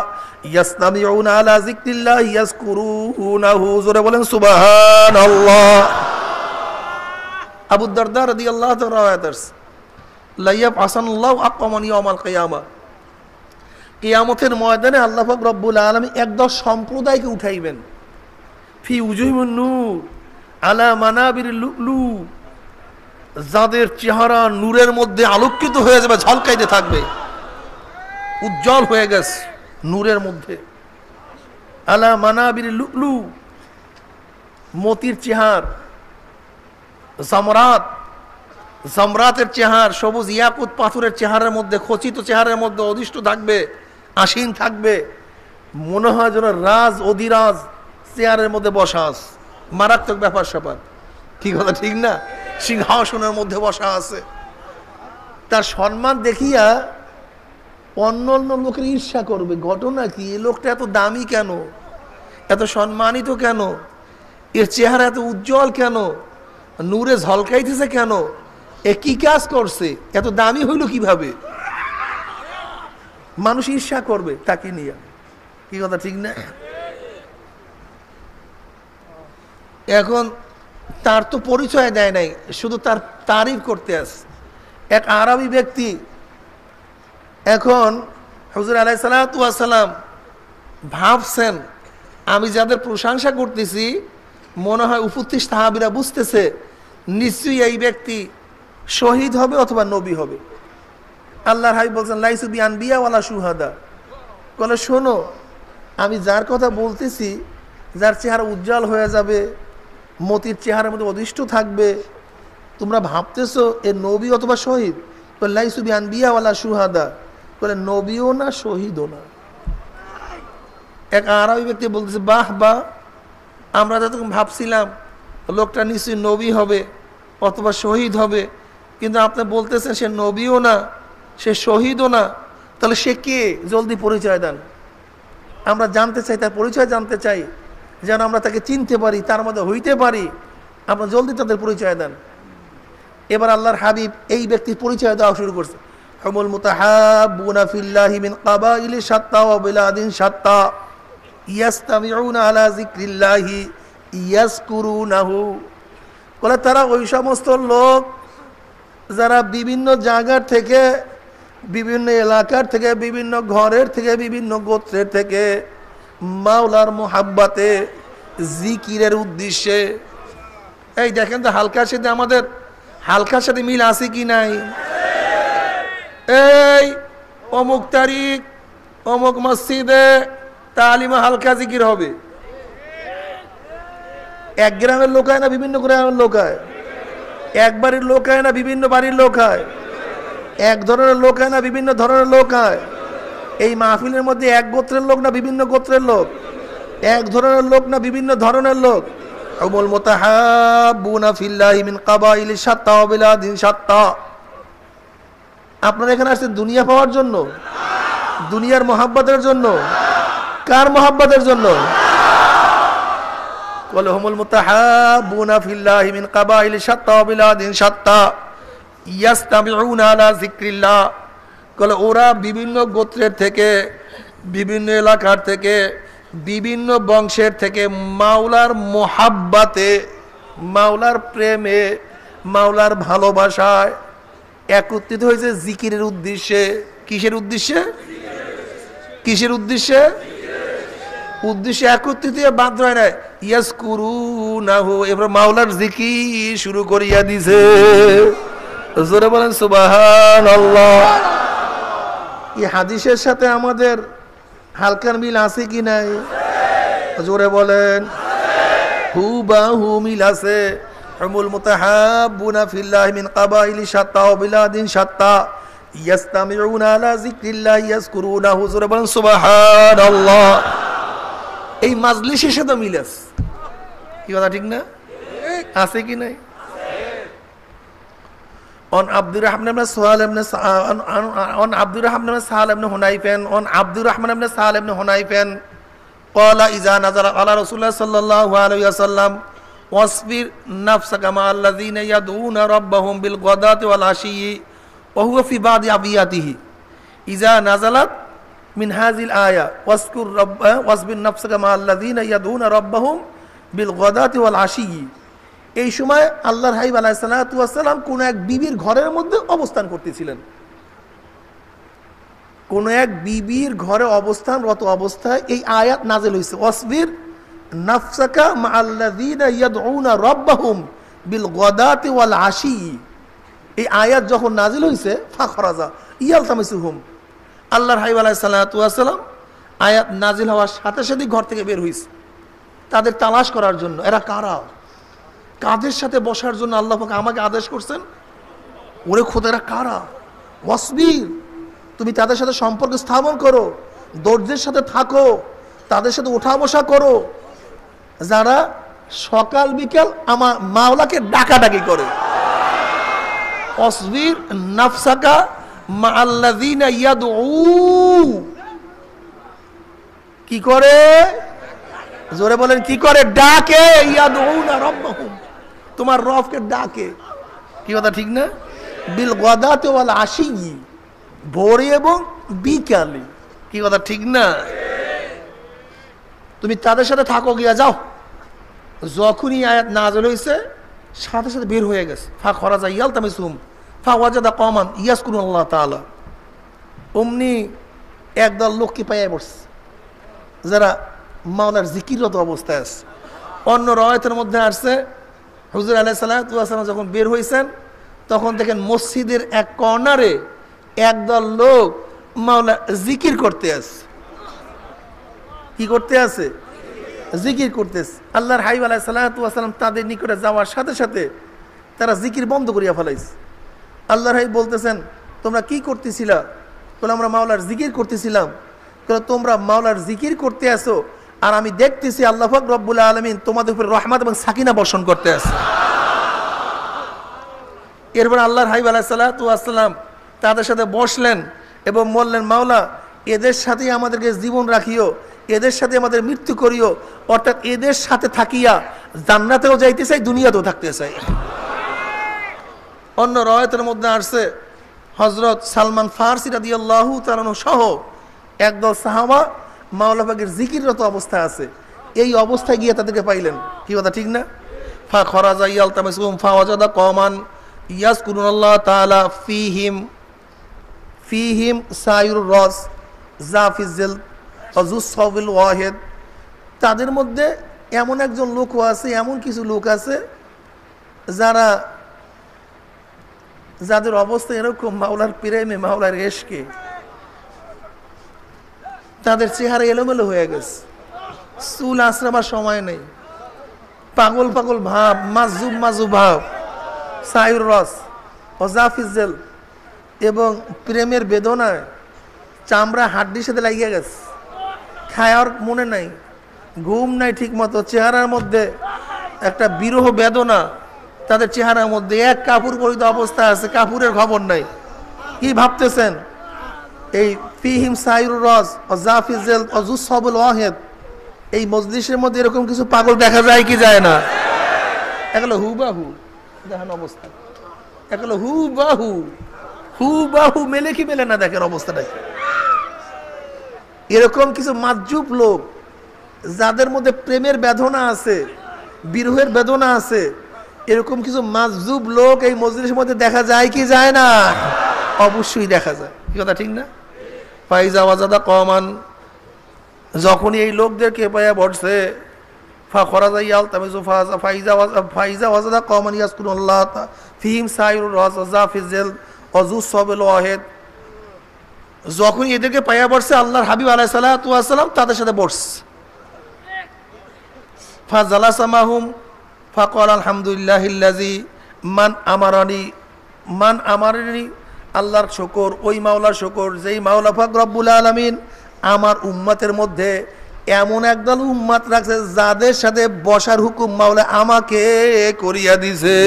يستمعون على ذكر الله يذكرونه জোরে বলেন সুবহানাল্লাহ। আবু দারদা রাদিয়াল্লাহু তাআলা রওয়ায়াত আছে লা ইয়াবআসাল্লাহু আকওয়ামান ইয়াউমাল কিয়ামা, কিয়ামতের ময়দানে আল্লাহ পাক রব্বুল আলামিন একদল সম্প্রদায়কে উঠাইবেন। ফি উজুহিমুন নূর আলা মানাবিরিল লুলু, যাদের চেহারা নূরের মধ্যে আলোকিত হয়ে যাবে, ঝলকাইতে থাকবে, উজ্জ্বল হয়ে গেছে নূরের মধ্যে। আলা মানাবিরিল লুলু, মতির চেহার, জামরাতের চেহার, সবুজ ইয়াকুত পাথরের চেহারের মধ্যে, খচিত চেহারের মধ্যে অধিষ্ঠ থাকবে, আসীন থাকবে, মনে হয় যেন রাজ অধিরাজ চেয়ারের মধ্যে বসা আছে। মারাত্মক ব্যাপার স্যাপার, কি কথা ঠিক না? সিংহাসনের মধ্যে বসা আছে। তার সম্মান দেখিয়া অন্য অন্য লোকের ঈর্ষা করবে। ঘটনা কি? এই লোকটা এত দামি কেন, এত সম্মানিত কেন, এর চেহারা এত উজ্জ্বল কেন, নূরে ঝলকাইতেছে কেন, এ কি কাজ করছে, এত দামি হইল কিভাবে? মানুষ ঈর্ষা করবে তাকে নিয়ে। কি কথা ঠিক না? এখন তার তো পরিচয় দেয় নাই, শুধু তার তারিফ করতে আসে। এক আরবি ব্যক্তি এখন হুজুর আলাইহিস সালাতু ওয়াস সালাম ভাবছেন আমি যাদের প্রশংসা করতেছি মনে হয় উপস্থিত সাহাবীরা বুঝতেছে নিশ্চয়ই এই ব্যক্তি শহীদ হবে অথবা নবী হবে। আল্লাহর হাবিব বলছেন লাইসু বি আনবিয়া ওয়ালা শুহাদা। বলে শোনো, আমি যার কথা বলতেছি, যার চেহারা উজ্জ্বল হয়ে যাবে, মতির চেহারার মধ্যে অদৃষ্ট থাকবে, তোমরা ভাবতেছো এ নবী অথবা শহীদ। বলে লাইসু বি আনবিয়া ওয়ালা শুহাদা। বলে নবীও না শহীদও না। এক আরবি ব্যক্তি বলতেছে বাহ বাহ, আমরা তো ভাবছিলাম লোকটা নিশ্চয়ই নবী হবে অথবা শহীদ হবে, কিন্তু আপনি বলতেছেন সে নবীও না সে শহীদও না, তাহলে সে কে? জলদি পরিচয় দেন, আমরা জানতে চাই, তার পরিচয় জানতে চাই, যেন আমরা তাকে চিনতে পারি, তার মধ্যে হইতে পারি। আপনার জলদি তাদের পরিচয় দেন। এবার আল্লাহর হাবিব এই ব্যক্তির পরিচয় দেওয়া শুরু করছে। হুমুল মুতাহাব্বুনা ফিল্লাহি মিন কাবাইলি শাত্তা ওয়া বিলাদিন শাত্তা ইয়াস্তামিউনা আলা যিকরিল্লাহি ইয়াজকুরুনাহু। বলে তারা ওই সমস্ত লোক যারা বিভিন্ন জায়গার থেকে, বিভিন্ন এলাকার থেকে, বিভিন্ন ঘরের থেকে, বিভিন্ন গোত্রের থেকে মাওলার মোহাব্বতে জিকিরের উদ্দেশ্যে। এই দেখেন তো হালকার সাথে আমাদের হালকার সাথে মিল আছে কি নাই? এই অমুক তারিখ অমুক মসজিদে তালিমা হালকা জিকির হবে। এক গ্রামের লোক হয় না বিভিন্ন গ্রামের লোক হয়? এক বাড়ির লোক হয় না বিভিন্ন বাড়ির লোক হয়? এক ধরনের লোক হয় না বিভিন্ন ধরনের লোক হয়? এই মাহফিলের মধ্যে এক গোত্রের লোক না বিভিন্ন গোত্রের লোক? এক ধরনের লোক না বিভিন্ন ধরনের লোক? হুমুল মুতাহাব্বুনা ফিল্লাহি মিন কাবাইলি শাত্তা ওয়া বিলাদিন শাত্তা। আপনারা এখানে আসছেন দুনিয়া পাওয়ার জন্য? দুনিয়ার মোহাব্বতের জন্য? কার মোহাব্বতের জন্য? বলে হুমুল মুতাহাব্বুনা ফিল্লাহি মিন কাবাইলি শাত্তা ওয়া বিলাদিন শাত্তা ইয়াস্তামিউনা আলা যিকরিল্লাহ। বলে ওরা বিভিন্ন গোত্রের থেকে, বিভিন্ন এলাকার থেকে, বিভিন্ন বংশের থেকে মাওলার মোহাব্বতে, মাওলার প্রেমে, মাওলার ভালোবাসায় একত্রিত হয়েছে জিকিরের উদ্দেশ্যে। কিসের উদ্দেশ্যে? কিসের উদ্দেশ্যে? উদ্দেশ্যে একত্রিত বাদ হয় না, ইয়াজকুরুনাহু। এবার মাওলার জিকির শুরু করিয়া দিছে। জোরে বলেন সুবহানাল্লাহ। এই হাদিসের সাথে আমাদের হালকার মিল আছে কি নাই? জোরে বলেন। হুবাহু মিল আছে। হুমুল মুতাহাব্বুনা ফিল্লাহি মিন কাবাইলি শাত্তা ওয়া বিলাদিন শাত্তা ইয়াস্তামিউনা আলা যিকরিল্লাহি ইয়াজকুরুনাহু। জোরে বলেন সুবহানাল্লাহ। এই মাজলিসের সাথে মিল আছে। কি কথা ঠিক না? আছে কি নাই? On Abdurrahman ibn Sahal ibn on Abdurrahman ibn Sahal ibn Hunayfan on Abdurrahman ibn Sahal ibn Hunayfan qala iza nazala ala Rasulullah sallallahu alaihi wasallam wasbir nafsaka ma alladhina yad'una rabbahum bil ghadati wal ashiyyi wa huwa fi ba'di abiyatihi iza nazalat min hadhihi al aya waskur rabba wasbir nafsaka ma alladhina yad'una rabbahum bil ghadati wal ashiyyi। এই সময় আল্লাহর হাবিব আলাইহিস সালাতু ওয়াস সালাম কোন এক বিবির ঘরের মধ্যে অবস্থান করতেছিলেন। কোন এক বিবির ঘরে অবস্থানরত অবস্থায় এই আয়াত নাযিল হইছে, ওয়াসবির নাফসাকা মাআল্লাযীনা ইয়াদউনা রাব্বাহুম বিল গাদাতি ওয়াল আশি। এই আয়াত যখন নাযিল হইছে ফাখরাজা ইয়ালতামিসুহুম। আল্লাহর হাবিব আলাইহিস সালাতু ওয়াস সালাম আয়াত নাযিল হওয়ার সাথে সাথে ঘর থেকে বের হইছে তাদের তালাশ করার জন্য। এরা কারা? কাদের সাথে বসার জন্য আল্লাহ পাক আমাকে আদেশ করছেন? ওরে খোদারা কারা? ওয়াসবির, তুমি তাদের সাথে সম্পর্ক স্থাপন করো, ধৈর্যের সাথে থাকো, তাদের সাথে ওঠা বসা করো, যারা সকাল বিকাল আমার মাওলাকে ডাকাডাকি করে। ওয়াসবির নাফসাকা মাআল্লাযীনা ইয়াদউ। কি করে? জোরে বলেন কি করে? ডাকে। ইয়াদউনা রাব্বাহুম, তোমার রবকে ডাকে। কি কথা ঠিক না? বিল গাদাতি ওয়াল আশি, ভোরে এবং বিকালে। কি কথা ঠিক না? তুমি তাদের সাথে থাকো, গিয়া যাও। যখনই আয়াত নাযিল হইছে সাথে সাথে বের হয়ে গেছে। ফা খরাজা ইয়ালতামিসুম ফা ওয়াজাদা কওমান ইয়াজকুরুল্লাহ তাআলা। অমনি একদল লোককে পাইয়া পড়ছে যারা মাওলার জিকিররত অবস্থায় আছে। অন্য রওয়ায়াতের মধ্যে আসছে হুজুর আলাইহিস সালাতু ওয়াস সালাম যখন বের হইছেন তখন দেখেন মসজিদের এক কর্নারে একদল লোক মাওলা জিকির করতে আছে। কি করতে আছে? জিকির করতেছে। আল্লাহর হাবিব আলাইহিস সালাতু ওয়াস সালাম তাদের নিকটে যাওয়ার সাথে সাথে তারা জিকির বন্ধ করিয়া ফেলাইছে। আল্লাহর হাবিব বলতেছেন, তোমরা কি করতেছিলা? বলে, আমরা মাওলার জিকির করতেছিলাম। বলে, তোমরা মাওলার জিকির করতে আসো আর আমি দেখতেছি আল্লাহ পাক রব্বুল আলামিন তোমাদের উপর রহমত এবং সাকিনা বর্ষণ করতে আছে। এরপর আল্লাহর হাবিব আলাইহিস সালাতু ওয়াস সালাম তাদের সাথে বসলেন এবং বললেন, মাওলা এদের সাথেই আমাদেরকে জীবন রাখিও, এদের সাথে আমাদের মৃত্যু করিও, অর্থাৎ এদের সাথে থাকিয়া জান্নাতেও যাইতে চাই, দুনিয়াতেও থাকতে চাই। অন্য রওয়ায়াতের মধ্যে আসছে হযরত সালমান ফারসি রাদিয়াল্লাহু তাআলা সহ একদল সাহাবা মাওলা পাকের জিকিররত অবস্থায় আছে। এই অবস্থায় গিয়ে তাদেরকে পাইলেন। কি কথা ঠিক না? ফা খরাজা ইয়ালতামিসুম ফা ওয়াজাদা কওমান ইয়াজকুরুল্লাহ তাআলা ফিহিম সায়ুর রাস জাফিজল আযুসসাবিল ওয়াহিদ। তাদের মধ্যে এমন একজন লোক আছে, এমন কিছু লোক আছে যাদের অবস্থা এরকম মাওলার প্রেমে, মাওলার ইশকে তাদের চেহারা এলোমেলো হয়ে গেছে, চুল আঁচড়াবার সময় নেই, পাগল পাগল ভাব, মাজুব ভাব, সায়ুর রস ও জাফিজল, এবং প্রেমের বেদনায় চামড়া হাড্ডির সাথে লাগিয়ে গেছে, খায়ার মনে নাই, ঘুম নাই ঠিক মতো, চেহারার মধ্যে একটা বিরহ বেদনা তাদের চেহারার মধ্যে। এক কাপড় পরিত অবস্থা আছে, কাপড়ের খবর নাই। কি ভাবতেছেন? এই ফিহিম সায়ুর রস ও জাফিজল ও জুসসাবুল ওয়াহিদ, এই মজলিসের মধ্যে এরকম কিছু পাগল দেখা যায় কি যায় না? এগুলো হুবাহু দেখেন অবস্থা, এগুলো হুবাহু মেলে কি মেলে না, দেখেন অবস্থাটা। এরকম কিছু মাজুব লোক যাদের মধ্যে প্রেমের বেদনা আছে, বিরহের বেদনা আছে, এরকম কিছু মাজুব লোক এই মজলিসের মধ্যে দেখা যায় কি যায় না? অবশ্যই দেখা যায়। কি কথা ঠিক না? ফাইজা ওয়াজাদা কওমান, যখনই এই লোকদেরকে পায়া বসছে, ফা খরাজা ইয়ালতামিসু ফাইজা ওয়াজাদা কওমান ইয়াজকুরুল্লাহ ফিহিম সায়ুর রাস ওয়া জাফিজল ওয়া জুসসাবিল ওয়াহিদ, যখন এদেরকে পায়া বসছে আল্লাহর হাবিব আলাইহিস সালাতু ওয়াস সালাম তাদের সাথে বসছে। ফা জালাসা মাহুম ফাকাল আলহামদুলিল্লাহিল্লাযী মান আমারানি, আল্লাহর শুকর, ওই মাওলার শুকর যেই মাওলা পাক রব্বুল আলামিন আমার উম্মতের মধ্যে এমন একদল উম্মত রাখছে যাদের সাথে বসার হুকুম মাওলা আমাকে করিয়া দিছে।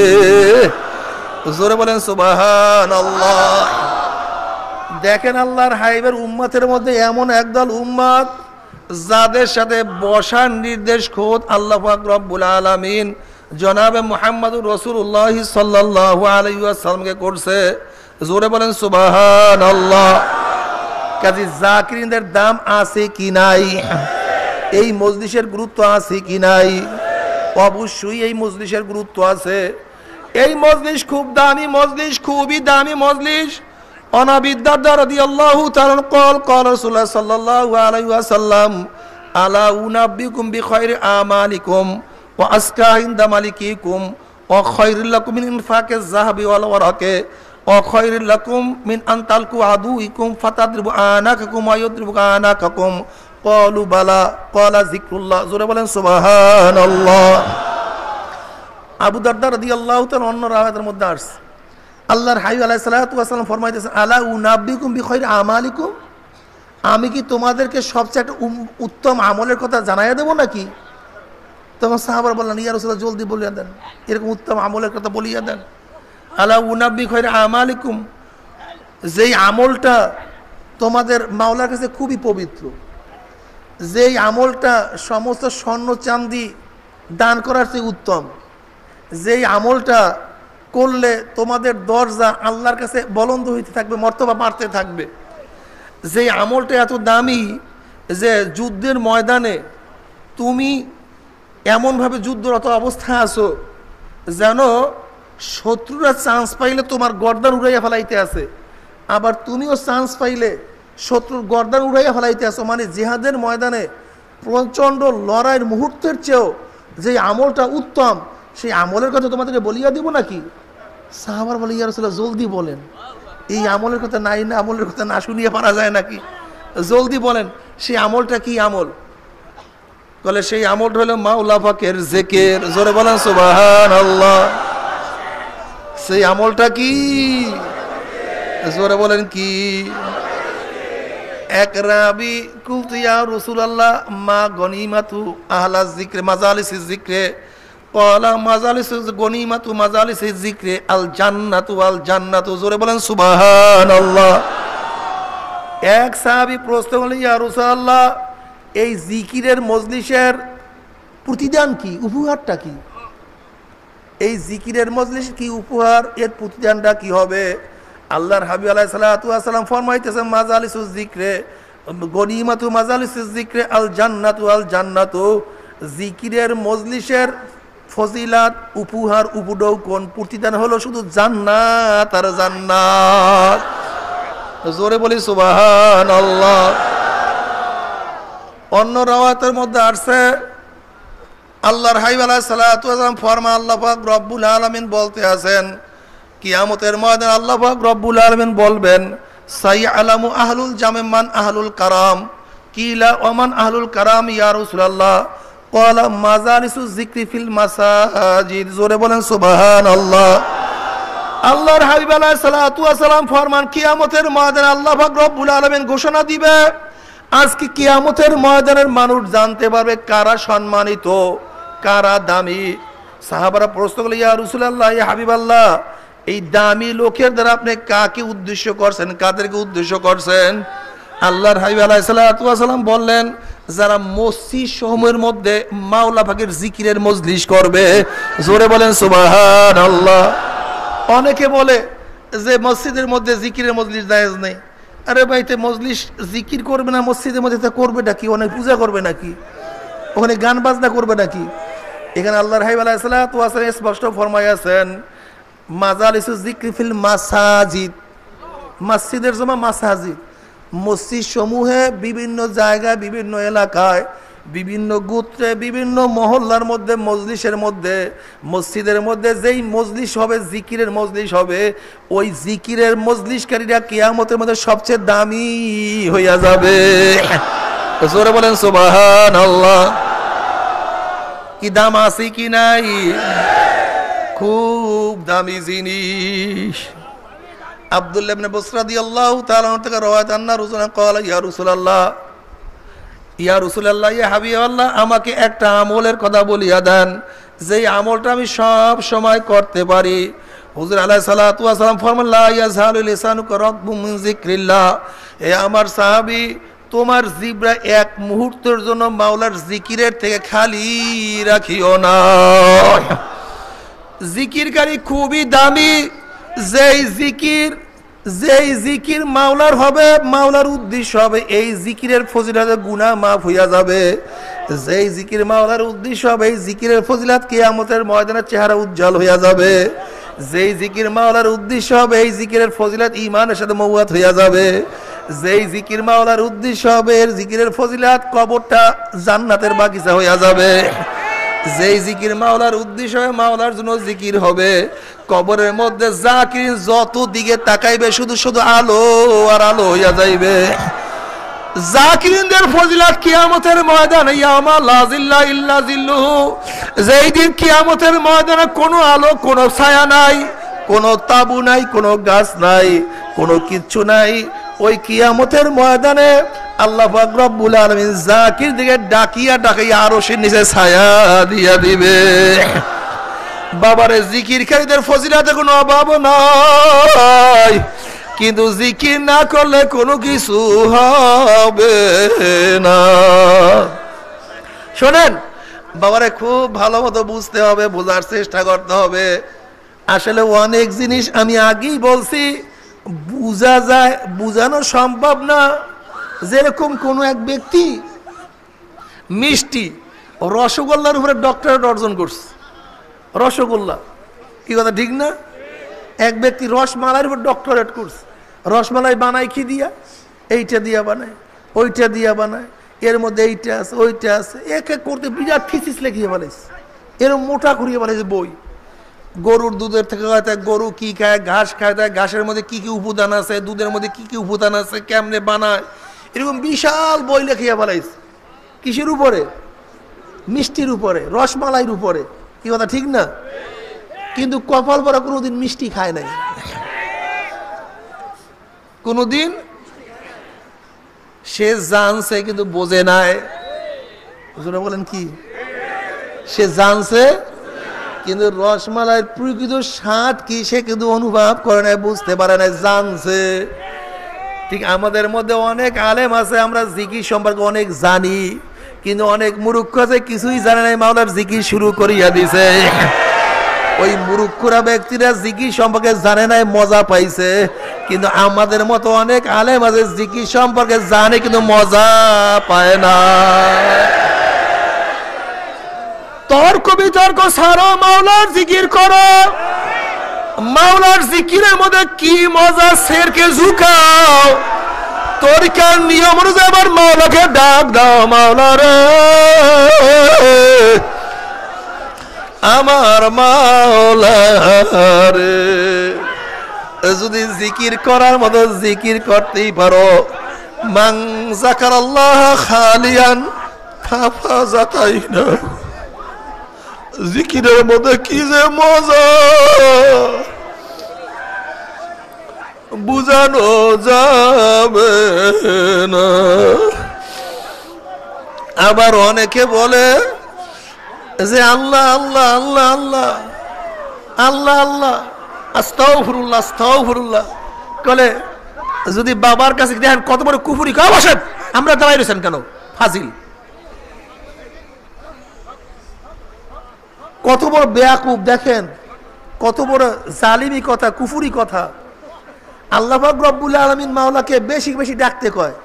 জোরে বলেন সুবহানাল্লাহ। দেখেন আল্লাহর হাবিবের উম্মতের মধ্যে এমন একদল উম্মত যাদের সাথে বসার নির্দেশ খোদ আল্লাহ পাক রব্বুল আলামিন জনাবে মুহাম্মদুর রাসূলুল্লাহ সাল্লাল্লাহু আলাইহি ওয়াসাল্লামকে করছে। জোরে বলেন সুবহানাল্লাহ। কাজী জাকিরিনদের দাম আছে কি নাই? এই মজলিসের গুরুত্ব আছে কি নাই? অবশ্যই এই মজলিসের গুরুত্ব আছে। এই মজলিস খুব দামি মজলিস, খুবই দামি মজলিস। আবু দারদা রাদিয়াল্লাহু তাআলা قال رسول الله صلى الله عليه وسلم الا انبئكم بخير اعمالكم وازكى عند مالككم وخير لكم من انفاق الذهب والورق وخير لكم من ان تلقوا عدوكم فتضربوا اعناقكم ويضربوا اعناقكم قالوا بلى قال ذكر الله। জোরে বলেন সুবহানাল্লাহ। আবু দারদা রাদিয়াল্লাহু তাআলা অন্য রাওয়ায়াতের মধ্যে আসছে আল্লাহর হাবিব আলাইহিস সালাতু ওয়াস সালাম ফরমাইতেছেন, আলা উনাব্বিকুম বিখাইরি আমালিকুম, আমি কি তোমাদেরকে সবচেয়ে একটা উত্তম আমলের কথা জানাইয়া দেবো নাকি? তখন সাহাবারা বললেন, ইয়া রাসূলুল্লাহ জলদি বলিয়া দেন, এরকম উত্তম আমলের কথা বলিয়া দেন। আলা উনাব্বি বিখাইরি আমালিকুম, যেই আমলটা তোমাদের মাওলার কাছে খুবই পবিত্র, যেই আমলটা সমস্ত স্বর্ণ চাঁদি দান করার চেয়ে উত্তম, যেই আমলটা করলে তোমাদের দরজা আল্লাহর কাছে বলন্দ হইতে থাকবে, মর্তবা বাড়তে থাকবে, যে আমলটা এত দামি যে যুদ্ধের ময়দানে তুমি এমনভাবে যুদ্ধরত অবস্থায় আছো যেন শত্রুরা চান্স পাইলে তোমার গর্দান উড়াইয়া ফেলাইতে আছে, আবার তুমিও চান্স পাইলে শত্রুর গর্দান উড়াইয়া ফেলাইতে আছো। মানে জিহাদের ময়দানে প্রচণ্ড লড়াইয়ের মুহূর্তের চেয়েও যে আমলটা উত্তম, সেই আমলের কথা তোমাদেরকে বলিয়া দিব নাকি? সাহাবার বলে, ইয়া রাসূলুল্লাহ জলদি বলেন, এই আমলের কথা নাই না, আমলের কথা না শুনিয়ে পারা যায় নাকি? জলদি বলেন সেই আমলটা কি আমল? বলে সেই আমলটা হলো মাওলা পাকের জিকির। জোরে বলেন সুবহানাল্লাহ। সেই আমলটা কি? জোরে বলেন কি? এক রাবি কুলতু ইয়া রাসূলুল্লাহ মা গনিমাতু আহলাজ যিকরে মাজালিসিজ যিকরে ক্বালা মাজালিসুজ গনিমাতু মাজালিসিজ যিকরে আল জান্নাতু আল জান্নাতু। জোরে বলেন সুবহানাল্লাহ। এক সাহাবী প্রশ্ন করলেন, ইয়া রাসূলুল্লাহ এই জিকিরের মজলিসের প্রতিদান কি, উপহারটা কি? এই জিকিরের মজলিস কি উপহার, এর প্রতিদানটা কি হবে? আল্লাহর হাবিব আলাইহিস সালাতু ওয়াস সালাম ফরমাইতেছেন, মাজালিসুজ যিকরে গনিমাতু মাজালিসিজ যিকরে আল জান্নাতু আল জান্নাতু। জিকিরের মজলিসের ফজিলাত, উপহার, উপঢৌকন, প্রতিদান হলো শুধু জান্নাত আর জান্নাত। জোরে বলি সুবহানাল্লাহ। অন্য রাওয়ায়াতের মধ্যে আসছে আল্লাহর হাবিব আলাইহিস সালাতু ওয়াস সালাম ফরমান, আল্লাহ পাক রব্বুল আলামিন বলতে আছেন কিয়ামতের ময়দানে আল্লাহ পাক রব্বুল আলামিন বলবেন, সাইয়ালামু আহলুল জামে মান আহলুল কারাম। কিলা ওমান আহলুল কারাম ইয়া রাসূলুল্লাহ? ক্বালা মাজালিসুজ যিকরি ফিল মাসাজিদ। জোরে বলেন সুবহানাল্লাহ। আল্লাহর হাবিব আলাইহিস সালাতু ওয়াস সালাম ফরমান, কিয়ামতের ময়দানে আল্লাহ পাক রব্বুল আলামিন ঘোষণা দিবে, আজকে কিয়ামতের ময়দানের মানুষ জানতে পারবে কারা সম্মানিত, কারা দামি। সাহাবারা প্রশ্ন করলেন, ইয়া রাসূলুল্লাহ, ইয়া হাবিবাল্লাহ, এই দামি লোকের দ্বারা আপনি কাকে উদ্দেশ্য করছেন, কাদেরকে উদ্দেশ্য করছেন? আল্লাহর হাবিব আলাইহিস সালাতু ওয়াস সালাম বললেন, যারা মসজিদ সমূহের মধ্যে মাওলা পাকের জিকিরের মজলিস করবে। জোরে বলেন সুবহানাল্লাহ। অনেকে বলে যে মসজিদের মধ্যে জিকিরের মজলিস জায়েজ নেই। আরে ভাইতে মজলিস জিকির করবে না মসজিদের মধ্যে, তা করবে নাকি? অনেক পূজা করবে নাকি? ওখানে গান বাজনা করবে নাকি? এখানে আল্লাহর হাবিব আলাইহিস সালাতু ওয়াস সালাম স্পষ্ট ফরমাইয়াছেন, মাজালিসুজ যিকরি ফিল মাসাজিদ। মসজিদের জমা মাসাজিদ। মসজিদ সমূহে বিভিন্ন জায়গায়, বিভিন্ন এলাকায়, বিভিন্ন গোত্রে, বিভিন্ন মহল্লার মধ্যে, মজলিসের মধ্যে, মসজিদের মধ্যে যেই মজলিস হবে, জিকিরের মজলিস হবে, ওই জিকিরের মজলিসকারীরা কিয়ামতের মধ্যে সবচেয়ে দামি হইয়া যাবে। জোরে বলেন সুবহানাল্লাহ। কি দাম আছে কি নাই? খুব দামি জিনিস। আব্দুল্লাহ ইবনে বুসরা রাদিয়াল্লাহু তাআলা থেকে রওয়ায়াত আন্না রাসূলুল্লাহ ক্বালা, ইয়া রাসূলুল্লাহ, ইয়া রাসূলুল্লাহ, ইয়া হাবিবাল্লাহ, আমাকে একটা আমলের কথা বলিয়া দেন, যেই আমলটা আমি সব সময় করতে পারি। হুজুর আলাইহিস সালাতু ওয়াস সালাম ফরমান, লা ইয়াযহালু লিসানুকা রাকবুম মিন যিকরিল্লাহ। এ আমার সাহাবী, তোমার জিহ্বা এক মুহূর্তের জন্য মাওলার জিকিরের থেকে খালি রাখিও না। জিকিরকারী খুবই দামি। যেই জিকির মাওলার হবে, মাওলার উদ্দেশ্য হবে, এই জিকিরের ফজিলতে গুনাহ মাফ হইয়া যাবে। যেই জিকির মাওলার উদ্দেশ্য হবে, এই জিকিরের ফজিলত কিয়ামতের ময়দানে চেহারা উজ্জ্বল হইয়া যাবে। যেই জিকির মাওলার উদ্দেশ্য হবে, এই জিকিরের ফজিলত ঈমানের সাথে মওয়াত হইয়া যাবে। যেই জিকির মাওলার উদ্দেশ্য হবে, এর জিকিরের ফজিলত কবরটা জান্নাতের বাগিচা হইয়া যাবে। যেই জিকির মাওলার উদ্দেশ্য হয়, মাওলার জন্য জিকির হবে, কবরের মধ্যে জাকির যত দিকে তাকাইবে শুধু শুধু আলো আর আলো হইয়া যাইবে। জাকিরিনদের ফজিলত কিয়ামতের ময়দানে ইয়ামা লা জিল্লা ইল্লা জিল্লুহু, যেই দিন কিয়ামতের ময়দানে কোনো আলো, কোনো ছায়া নাই, কোনো তাবু নাই, কোনো গাছ নাই, কোনো কিচ্ছু নাই। ওই কিয়ামতের ময়দানে আল্লাহ পাক রব্বুল আলামিন জাকির দিকে ডাকিয়া ডাকিয়া আরশের নিচে ছায়া দিয়া দিবে। বাবারে, জিকিরকারীদের ফজিলতে কোনো অভাব নাই, কিন্তু জিকির না করলে কোনো কিছু হবে না। শোনেন বাবারে, খুব ভালো মতো বুঝতে হবে, বোঝার চেষ্টা করতে হবে। আসলে অনেক জিনিস আমি আগেই বলছি, বুঝা যায়, বুঝানো সম্ভব না, যেরকম কোন এক ব্যক্তি মিষ্টি রসগোল্লার উপরে ডক্টরেট অর্জন করছে, রসগোল্লা, কি কথা ঠিক না? এক ব্যক্তি রসমালাইয়ের উপর ডক্টরেট করছে। রসমালাই বানায় কি দিয়া? এইটা দিয়া বানায়, ওইটা দিয়া বানায়, এর মধ্যে এইটা আছে, ওইটা আছে, এক এক করতে বিরাট থিসিস লিখিয়ে বলেছে, এরকম মোটা করিয়ে বলেছে বই। গরুর দুধের থেকে গরু কি খায়, ঘাস খায়, ঘাসের মধ্যে কি কি উপাদান আছে, দুধের মধ্যে কি কি উপাদান আছে, কেমনে বানায়, এরকম বিশাল বই লিখিয়ে বলাইছে। কিসের উপরে? মিষ্টির উপরে, রসমালাইয়ের উপরে, কি কথা ঠিক না? কিন্তু কপাল পরা কোনোদিন মিষ্টি খায় নাই, কোনোদিন। সে জানছে কিন্তু বোঝে নাই। বলেন কি? সে জানছে কিন্তু রসমালাইয়ের প্রকৃত স্বাদ কি সে কিন্তু অনুভব করে নাই, বুঝতে পারে নাই, জানছে। ঠিক আমাদের মধ্যে অনেক আলেম আছে, আমরা জিকির সম্পর্কে অনেক জানি, কিন্তু অনেক মূর্খ আছে, কিছুই জানে নাই, মাওলার জিকির শুরু করিয়া দিছে। ওই মূর্খরা ব্যক্তিরা জিকির সম্পর্কে জানে নাই, মজা পাইছে। কিন্তু আমাদের মতো অনেক আলেম আছে জিকির সম্পর্কে জানে কিন্তু মজা পায় না। তর্ক বিতর্ক ছাড়ো, মাওলার জিকির করো। মাওলার জিকিরের মধ্যে কি মজা, শেরকে ঝুঁকাও, তরিকার নিয়ম অনুযায়ী আবার মাওলাকে ডাক দাও, মাওলা রে আমার মাওলা রে। যদি জিকির করার মতো জিকির করতেই পারো, মান যাকারাল্লাহ খালিয়ান হাফাজাতাইনা, জিকিরের মধ্যে কি যে মজা বুঝানো যাবে না। আবার অনেকে বলে যে আল্লাহ আল্লাহ আল্লাহ আল্লাহ আল্লাহ আল্লাহ আস্তাগফিরুল্লাহ আস্তাগফিরুল্লাহ বলে। যদি বাবার কাছে দেখেন কত বড় কুফরি, কা বসেন, আমরা দাঁড়াই রয়েছেন কেন, ফাজিল, কত বড় বেয়াকুব, দেখেন কত বড় জালিমি কথা, কুফুরি কথা। আল্লাহ পাক রব্বুল আলামিন মাওলাকে বেশি বেশি ডাকতে কয়,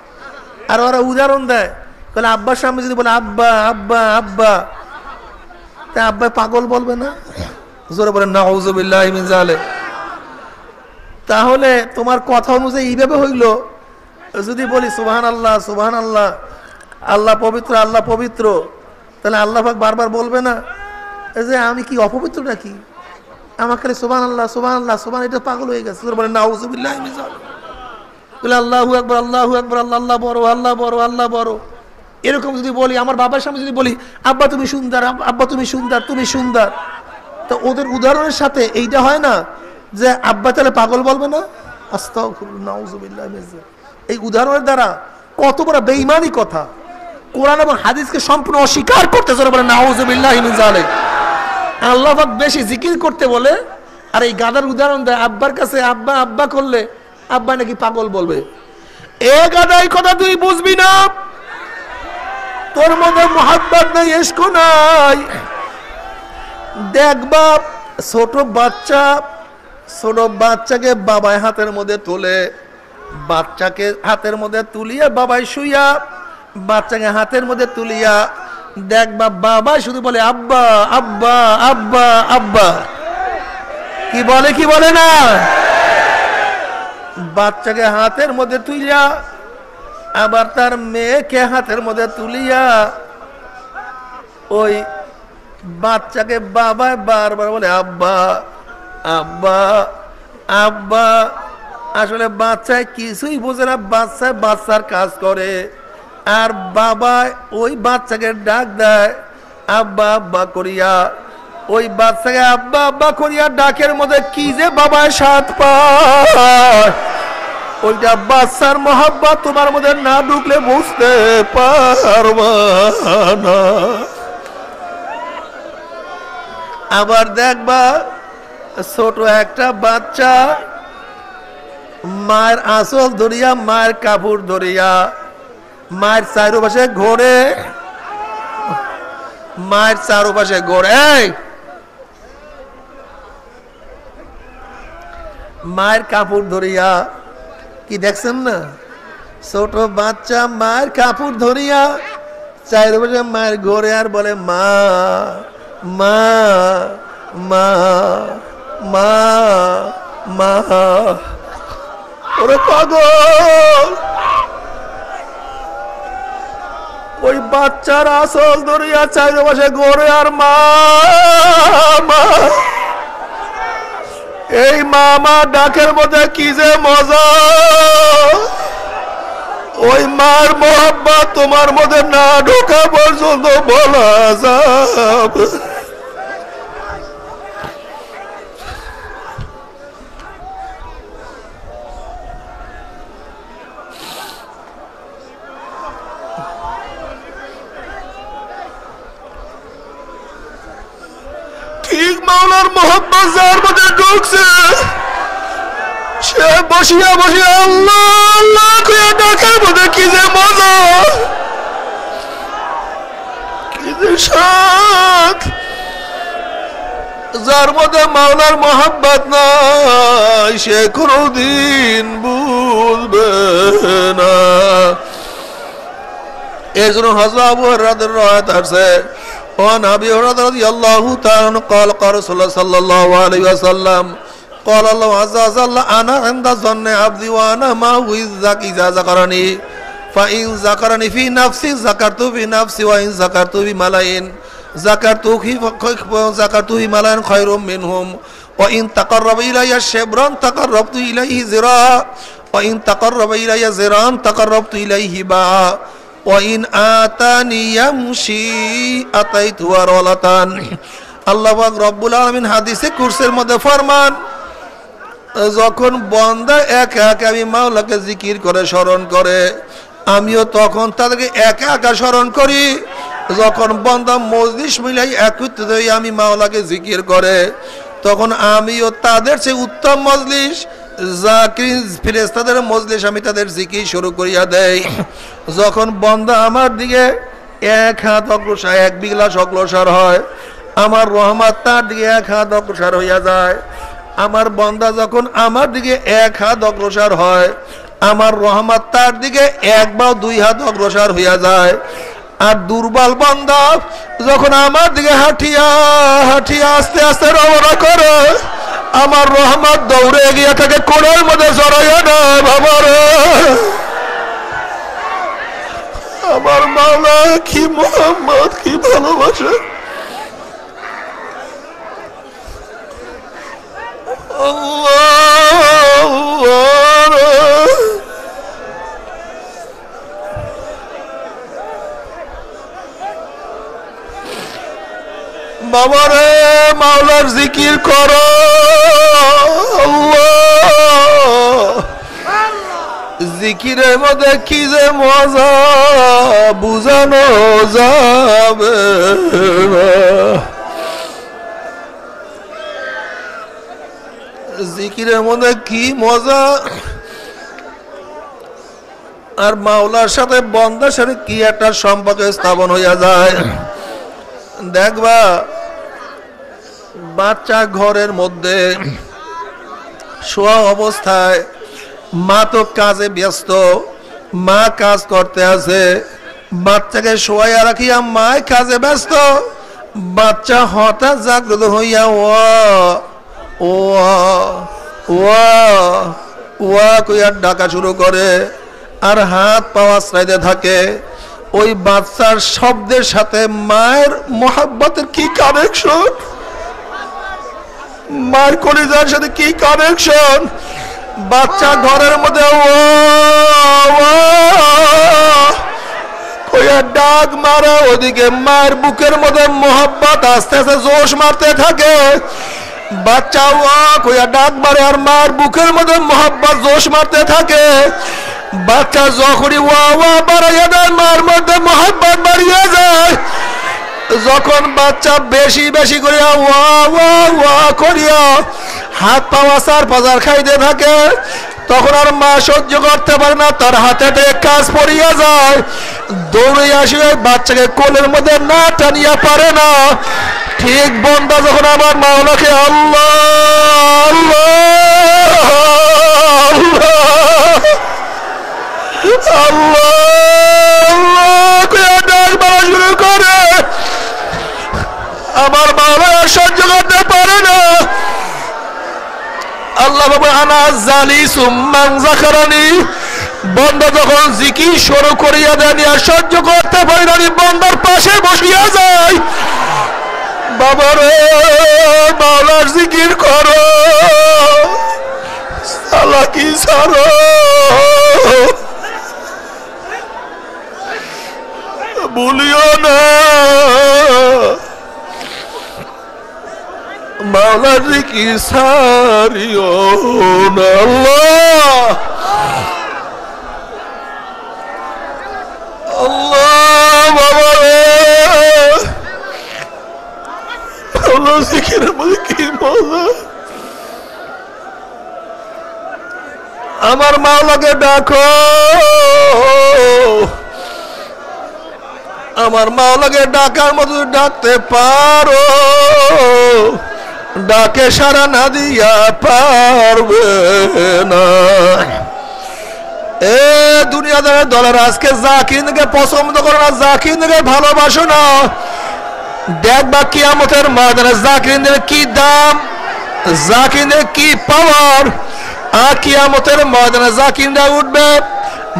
আর ওরা উদাহরণ দেয়, বলে আব্বার সামনে যদি বলে আব্বা আব্বা আব্বা, তা আব্বা পাগল বলবে না? জোরে বলেন নাউযুবিল্লাহি মিন যালিক। তাহলে তোমার কথা অনুযায়ী এইভাবে হইল, যদি বলি সুবহানাল্লাহ সুবহানাল্লাহ, আল্লাহ পবিত্র আল্লাহ পবিত্র, তাহলে আল্লাহ পাক বারবার বলবে না যে আমি কি অপবিত্র নাকি? আমার খালি সুবহানাল্লাহ সুবহানাল্লাহ সুবহান, এটা পাগল হয়ে গেছে। বলে নাউযুবিল্লাহি মিন যালিক। বলে আল্লাহু আকবার আল্লাহু আকবার, আল্লাহ আল্লাহ বড়, আল্লাহ বড়, আল্লাহ বড়। এরকম যদি বলি, আমার বাবার সামনে যদি বলি আব্বা তুমি সুন্দর, আব্বা তুমি সুন্দর, তুমি সুন্দর, তো ওদের উদাহরণের সাথে এইটা হয় না যে আব্বা তাহলে পাগল বলবে না? আস্তাগফিরুল্লাহ নাউযুবিল্লাহি মিন যালিক। এই উদাহরণের দ্বারা কত বড় বেঈমানি কথা, কোরআন এবং হাদিসকে সম্পূর্ণ অস্বীকার করতে জোরে বলে নাউযুবিল্লাহি মিন যালিক। আল্লাহ পাক বেশি জিকির করতে বলে, আর এই গাদার উদাহরণ দেয় আব্বার কাছে আব্বা আব্বা করলে আব্বা নাকি পাগল বলবে। এ গাদা, এই কথা তুই বুঝবি না, তোর মধ্যে মুহাব্বত নাই, ইশক নাই। দেখবা ছোট বাচ্চাকে বাবাই হাতের মধ্যে তোলে, বাচ্চাকে হাতের মধ্যে তুলিয়া বাবাই শুইয়া, বাচ্চাকে হাতের মধ্যে তুলিয়া দেখবা বাবা শুধু বলে আব্বা আব্বা আব্বা আব্বা, কি বলে কি বলে না? বাচ্চাকে হাতের মধ্যে তুলিয়া আবার তার মেয়েকে হাতের মধ্যে তুলিয়া ওই বাচ্চাকে বাবা বারবার বলে আব্বা আব্বা আব্বা। আসলে বাচ্চায় কিছুই বোঝে না, বাচ্চার কাজ করে, আর বাবা ওই বাচ্চাকে ডাক দেয় আব্বা আব্বা করিয়া। ওই বাচ্চাকে আব্বা আব্বা করিয়া ডাকের মধ্যে কি যে বাবায় স্বাদ পায়, ওইটা বাচ্চার মহব্বত তোমার মধ্যে না ঢুকলে বুঝতে পারবা না। আবার দেখবা ছোট একটা বাচ্চা মায়ের আঁচল ধরিয়া, মায়ের কাপড় ধরিয়া মায়ের চারপাশে ঘোরে, মায়ের চারপাশে ঘোরে, মায়ের কাপড় ধরিয়া। কি দেখছেন না? ছোট বাচ্চা মায়ের কাপড় ধরিয়া চাইর বসে মায়ের ঘরে আর বলে মা মা মা মা মা। ওরে পাগল, ওই বাচ্চার আসল ধরিয়া চাইর বসে ঘরে আর মা মা। এই মামা ডাকের মধ্যে কি যে মজা, ওই মার মোহাব্বত তোমার মধ্যে না ঢোকা পর্যন্ত বলা যাবে। ঠিক মাওলার মোহাব্বত যার মধ্যে ঢুকছে সে বসিয়া বসিয়া আল্লাহ আল্লাহ কইয়া ডাকার মধ্যে কি যে মজা, কি যে শাক। যার মধ্যে মাওলার মোহাব্বত নাই সে কোনদিন বুঝবে না। এর জন্য হযরত আবু হুরায়রার রাওয়ায়াত আছে, وعن أبي هريرة رضي الله تعالى عنه قال قال رسول الله صلى الله عليه وسلم قال الله عز وجل أنا عند ظن عبدي وأنا معه إذا ذكرني فإن ذكرني في نفسي ذكرته في نفسي وإن ذكرته في ملأ ذكرته في ملأ خير منهم وإن تقرب إلي شبرا تقربت إليه ذراعا وإن تقرب إلي ذراعا تقربت إليه باعا وإن آتاني يمشي أتيت ورولتان। আল্লাহ পাক রব্বুল আলামিন হাদিসে কুরসির মধ্যে ফরমান, যখন বান্দা একা একা আমি মাওলাকে জিকির করে স্মরণ করে আমিও তখন তাদেরকে একা একা স্মরণ করি। যখন বান্দা মজলিস মিলাই একত্রিত হয়ে আমি মাওলাকে জিকির করে তখন আমিও তাদের চেয়ে উত্তম মজলিস জাকির ফেরেশতাদের মজলিস আমি তাদের জিকির শুরু করিয়া দেই। যখন বান্দা আমার দিকে এক হাত অগ্রসর এক বিগলাস অগ্রসর হয় আমার রহমত তার দিকে এক হাত অগ্রসর হইয়া যায়। আমার বান্দা যখন আমার দিকে এক হাত অগ্রসর হয় আমার রহমত তার দিকে এক বা দুই হাত অগ্রসর হইয়া যায়। আর দুর্বল বান্দা যখন আমার দিকে হাঁটিয়া হাঁটিয়া আস্তে আস্তে রওনা করে আমার রহমত দৌড়ে গিয়ে তাকে কোড়ার মধ্যে জড়াইয়া না বাবা রে। আমার মাওলা কি মোহাম্মদ কি ভালোবাসে। বাবা রে মাওলার জিকির করো, জিকিরের মধ্যে কি যে মজা বুঝানো যাবে না। জিকিরের মধ্যে কি মজা, আর মাওলার সাথে বান্দার সাথে কি একটা সম্পর্ক স্থাপন হইয়া যায়। দেখবা বাচ্চা ঘরের মধ্যে শোয়া অবস্থায় মা তো কাজে ব্যস্ত, মা কাজ করতে আছে, বাচ্চাকে শোয়াইয়া রাখিয়া মায় কাজে ব্যস্ত। বাচ্চা হঠাৎ জাগ্রত হইয়া ও কইয়া ডাকা শুরু করে আর হাত পা আশ্রাইতে থাকে। ওই বাচ্চার শব্দের সাথে মায়ের মোহাব্বতের কি কানেকশন, মায়ের কলিজার সাথে কি কানেকশন। বাচ্চা ঘরের মধ্যে কইয়া ডাক মারে, ওদিকে মায়ের বুকের মধ্যে মোহাব্বত আস্তে আস্তে জোশ মারতে থাকে। বাচ্চা কইয়া ডাক মারে আর মায়ের বুকের মধ্যে মোহাব্বত জোশ মারতে থাকে। বাচ্চা যখনই বাড়াইয়া দেয় মার মধ্যে মোহাব্বত বাড়িয়ে যায়। যখন বাচ্চা বেশি বেশি করিয়া করিয়া হাত পাওয়া সার পাজার খাইতে থাকে তখন আর মা সহ্য করতে পারে না, তার হাতে কাজ পড়িয়া যায়। দৌড়ে আসে বাচ্চাকে কোলের মধ্যে না টানিয়া পারে না। ঠিক বন্ধা যখন আমার মাওলাকে আল্লাহ আল্লাহ শুরু করে আমার বাবা সহ্য করতে পারে না। আল্লাহ বাবা আনা জালি সুম্মান যাকারানি, বন্দা যখন জিকির শুরু করিয়া দেন আর সহ্য করতে পারি না, বন্দার পাশে বসিয়া যায়। বাবারে মাওলার জিকির করো, সালাকি ছাড়ো, ভুলিও না মাওলার জিকির ছাড়িও না। আল্লাহ আল্লাহ বাবারে আল্লাহ জিকিরের মধ্যে কি মজা। আমার মাওলাকে ডাকো, আমার মাওলাকে ডাকার মতো ডাকতে পারো, ডাকে সারা না দিয়া পারবে না। এ দুনিয়াদারের দলের আজকে জাকিরকে পছন্দ করো না, জাকিরকে ভালোবাসো না। দেখবা কিয়ামতের ময়দানে জাকিরদের কি দাম, জাকিরদের কি পাওয়ার। আর কিয়ামতের ময়দানে জাকিররা উঠবে।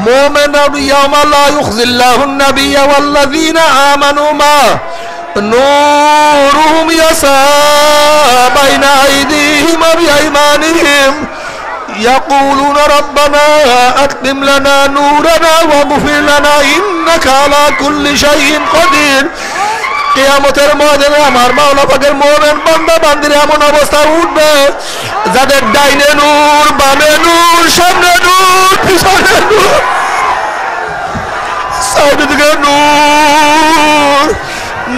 মুমিনরা ইয়াওমা লা ইউখজিল্লাহুন নাবিয়্যা ওয়াল্লাযীনা আমানু মা নূরুহুম ইয়াসা বাইনা আইদিহিম ওয়া বিআইমানিহিম ইয়াকুলুনা রাব্বানা আতমিম লানা নূরানা ওয়াগফির লানা ইন্নাকা আলা কুল্লি শাইইন কাদির। কিয়ামতের ময়দানে আমার মাওলা পাকের মুমিন বান্দা বান্দির এমন অবস্থা উঠবে যাদের ডাইনে নূর, বামে নূর, সামনে নূর, পিছনে নূর, সাইডে দিকে নূর,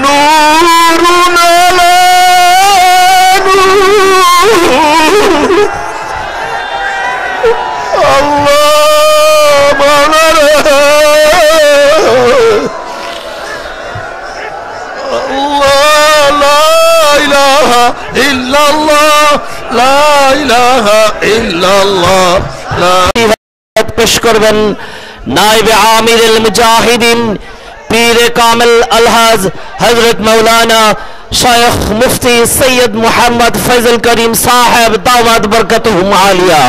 নূরুন আলা নূর। আল্লাহ মাওলানা পেশ করবেন নায়েবে আমিরুল মুজাহিদিন পীরে কামিল আলহাজ হযরত মৌলানা শায়খ মুফতি সৈয়দ মুহাম্মদ ফয়জুল করিম সাহেব দাওয়াত বরকতুহুম আলিয়া।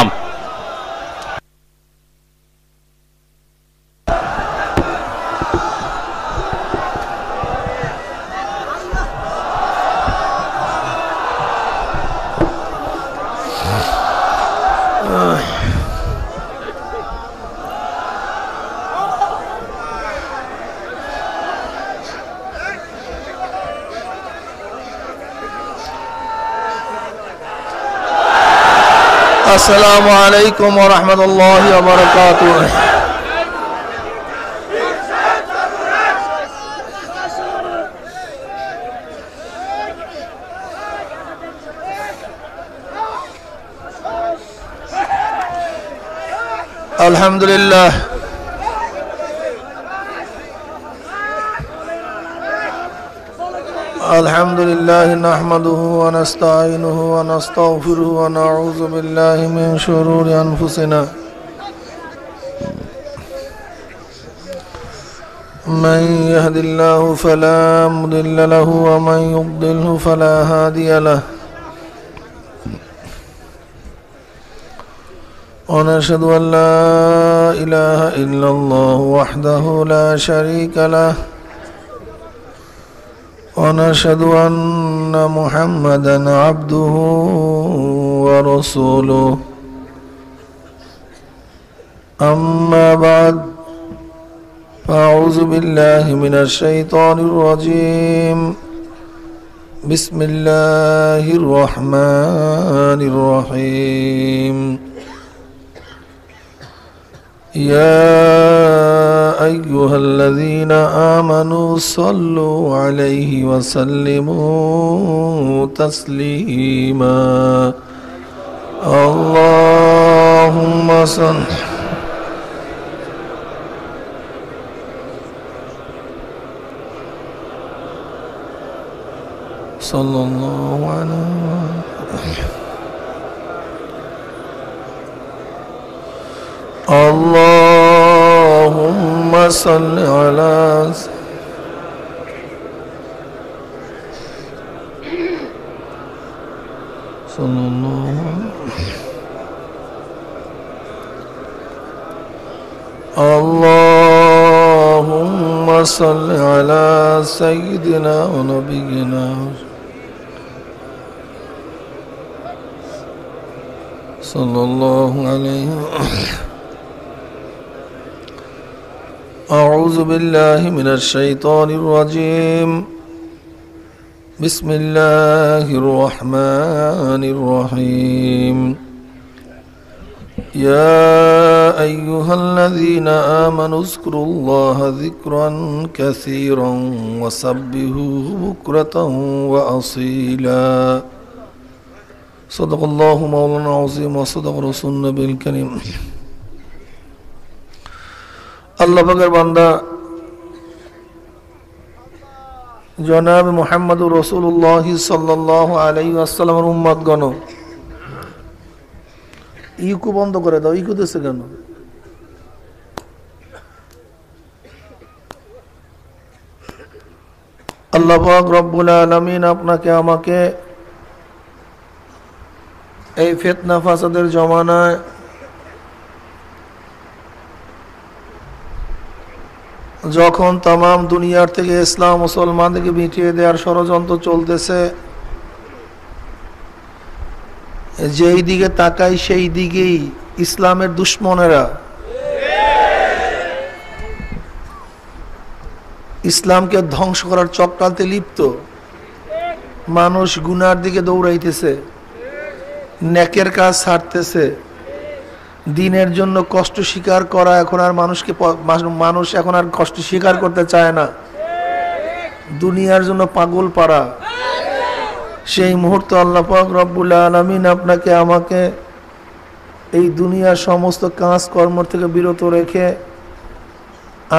আসসালামু আলাইকুম ওয়া রাহমাতুল্লাহি ওয়া বারাকাতুহু। আলহামদুলিল্লাহ الحمد لله نحمده ونستعينه ونستغفره ونعوذ بالله من شرور أنفسنا من يهد الله فلا مضل له ومن يضلله فلا هادي له ونشهد أن لا إله إلا الله وحده لا شريك له ونشهد أن محمدا عبده ورسوله أما بعد فأعوذ بالله من الشيطان الرجيم بسم الله الرحمن الرحيم يا أيها الذين آمنوا صلوا عليه وسلموا تسليما اللهم صل صلى الله عليه اللهم صل على صلى الله اللهم صل على سيدنا ونبينا صلى الله عليه أعوذ بالله من الشيطان الرجيم بسم الله الرحمن الرحيم يا أيها الذين آمنوا اذكروا الله ذكرا كثيرا وسبحوه بكرة وأصيلا صدق الله مولانا العظيم وصدق رسول النبي الكريم আল্লাহ পাকের বান্দা জনাব মুহাম্মদুর রাসূলুল্লাহ সাল্লাল্লাহু আলাইহি ওয়াসাল্লামের উম্মতগণ ইকু বন্ধ করে দাও ইকু দিছে কেন আল্লাহ পাক রব্বুল আলামিন আপনাকে আমাকে এই ফিতনা ফাসাদের জমানায় যখন তাম দুনিয়ার থেকে ইসলাম মুসলমানদেরকে মিটিয়ে দেওয়ার ষড়যন্ত্র চলতেছে যেই দিকে তাকাই সেই দিকেই ইসলামের দুশ্মনেরা ইসলামকে ধ্বংস করার চক্রান্তে লিপ্ত মানুষ গুনার দিকে দৌড়াইতেছে নেকের কাজ ছাড়তেছে দিনের জন্য কষ্ট স্বীকার করা এখন আর মানুষ এখন আর কষ্ট স্বীকার করতে চায় না দুনিয়ার জন্য পাগল পারা সেই মুহূর্তে আল্লাহ পাক রব্বুল আলামিন আপনাকে আমাকে এই দুনিয়ার সমস্ত কাজ কর্ম থেকে বিরত রেখে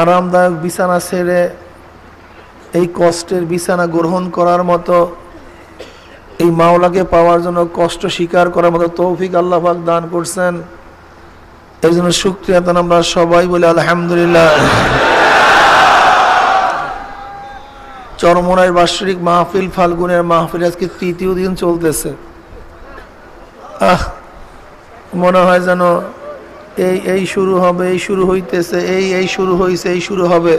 আরামদায়ক বিছানা ছেড়ে এই কষ্টের বিছানা গ্রহণ করার মতো এই মাওলাকে পাওয়ার জন্য কষ্ট স্বীকার করার মতো তৌফিক আল্লাহ পাক দান করছেন এই জন্য শুকরিয়া তান আমরা সবাই বলি আলহামদুলিল্লাহ চরমোনাইর বার্ষিক মাহফিল ফাল্গুনের মাহফিল আজকে তৃতীয় দিন চলতেছে মনে হয় যেন এই শুরু হবে এই শুরু হইতেছে এই শুরু হইছে এই শুরু হবে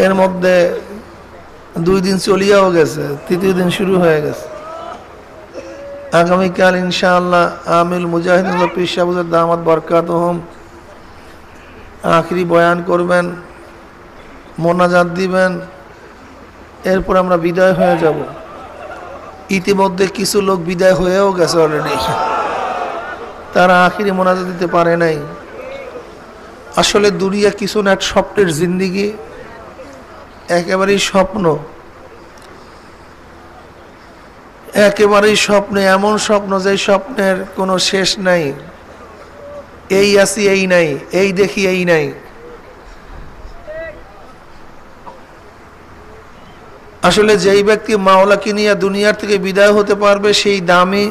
এর মধ্যে 2 দিন চলিয়াও গেছে তৃতীয় দিন শুরু হয়ে গেছে আগামীকাল ইনশাআল্লাহ আমিল মুজাহিদিন পীর সাহেবের দামাত বরকাতুহুম আখেরি বয়ান করবেন মোনাজাত দিবেন এরপর আমরা বিদায় হয়ে যাব ইতিমধ্যে কিছু লোক বিদায় হয়েও গেছে অলরেডি তারা আখেরি মোনাজাত দিতে পারে নাই আসলে দুনিয়া কিছু না এক স্বপ্নের জিন্দেগি একেবারেই স্বপ্ন একেবারেই স্বপ্নে এমন স্বপ্ন যে স্বপ্নের কোনো শেষ নাই এই আসি এই নাই এই দেখি এই নাই আসলে যেই ব্যক্তি মাওলাকে নিয়ে দুনিয়ার থেকে বিদায় হতে পারবে সেই দামি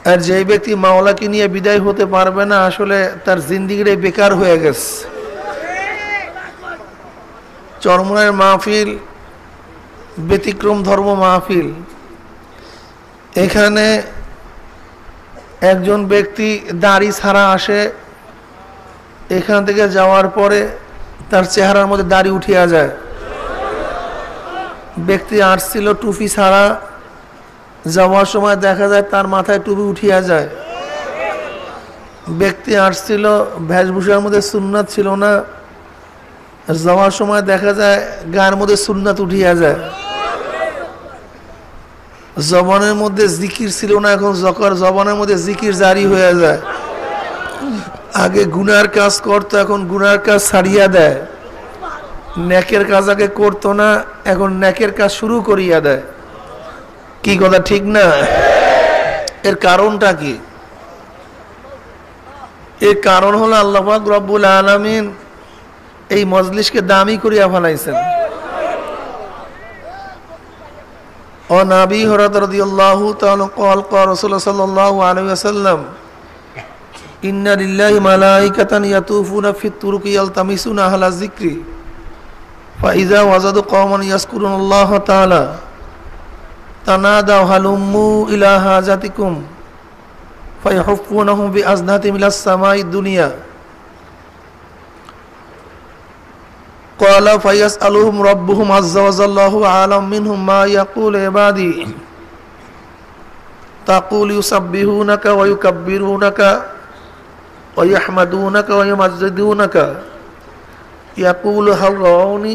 আর যেই ব্যক্তি মাওলাকে নিয়ে বিদায় হতে পারবে না আসলে তার জিন্দেগিটাই বেকার হয়ে গেছে চরমোনাইর মাহফিল ব্যতিক্রম ধর্ম মাহফিল এখানে একজন ব্যক্তি দাড়ি ছাড়া আসে এখান থেকে যাওয়ার পরে তার চেহারার মধ্যে দাড়ি উঠিয়া যায় ব্যক্তি আসছিল টুপি ছাড়া যাওয়ার সময় দেখা যায় তার মাথায় টুপি উঠিয়া যায় ব্যক্তি আসছিল বেশভূষার মধ্যে সুন্নাত ছিল না যাওয়ার সময় দেখা যায় গায়ের মধ্যে সুন্নাত উঠিয়া যায় জবানের মধ্যে জিকির ছিল না এখন জবানের মধ্যে জিকির জারি হয়ে যায় আগে গুনার কাজ করতো এখন গুনার কাজ ছাড়িয়া দেয় নেকের কাজ আগে করতো না এখন নেকের কাজ শুরু করিয়া দেয় কি কথা ঠিক না এর কারণটা কি এর কারণ হলো আল্লাহ পাক রব্বুল আলামিন এই মজলিসকে দামি করিয়া ফেলাইছেন عن أبي هريرة رضي الله تعالى قال قال رسول الله صلى الله عليه وسلم ইন্না লিল্লাহি মালাইকাতান ইয়াতুফুনা ফিত তুরুকি ইয়ালতামিসুনা আহলা যিকরি ফাইযা ওয়াজাদু কওমান ইয়াযকুরুনাল্লাহ তাআলা তানাদাউ হালুম্মু ইলা হাজাতিকুম ফায়াহুফুনাহুম বিআজনাতিহিম ইলাস সামাই দুনিয়া ক্বালা ফায়াসআলুহুম রাব্বুহুম আযজা ওয়া জাল্লাহু আ'লাম মিনহুম মা ইয়াকুলু ইবাদি তাকুল ইউসাব্বিহুনাকা ওয়া ইউকাব্বিরুনাকা ওয়া ইয়াহমাদুনাকা ওয়া ইউমাজ্জিদুনাকা ইয়াকুলু হাল রাউনি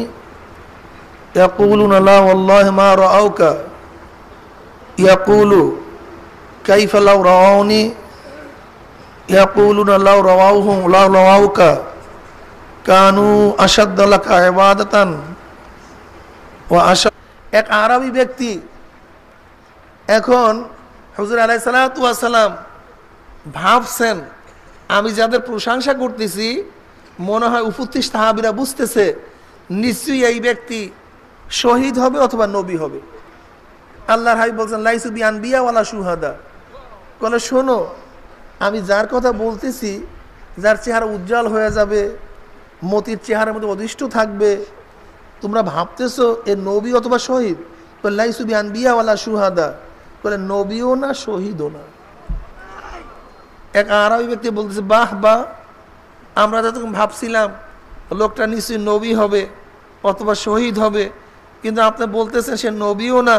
ইয়াকুলুনা লা ওয়াল্লাহি মা রাআউকা ইয়াকুলু কাইফা লাউ রাআউনি ইয়াকুলুনা লাউ রাআউহুম লাউ রাআউকা কানু আশাদ্দা লাকা ইবাদাতান ওয়া আশাদ। এক আরবি ব্যক্তি এখন হুজুর আলাইহিস সালাতু ওয়াস সালাম ভাবছেন আমি যাদের প্রশংসা করতেছি মনে হয় উপস্থিত সাহাবীরা বুঝতেছে নিশ্চয়ই এই ব্যক্তি শহীদ হবে অথবা নবী হবে। আল্লাহর হাবিব বলছেন লাইসু বি আনবিয়া ওয়ালা শুহাদা, বলে শোনো আমি যার কথা বলতেছি যার চেহারা উজ্জ্বল হয়ে যাবে, মতির চেহারার মধ্যে অদৃষ্ট থাকবে, তোমরা ভাবতেছো এ নবী অথবা শহীদ, বলে লাইসু বি আনবিয়া ওয়ালা শুহাদা, বলে নবীও না শহীদও না। এক আরবি ব্যক্তি বলতেছে বাহ বাহ, আমরা তো ভাবছিলাম লোকটা নিশ্চয়ই নবী হবে অথবা শহীদ হবে, কিন্তু আপনি বলতেছেন সে নবীও না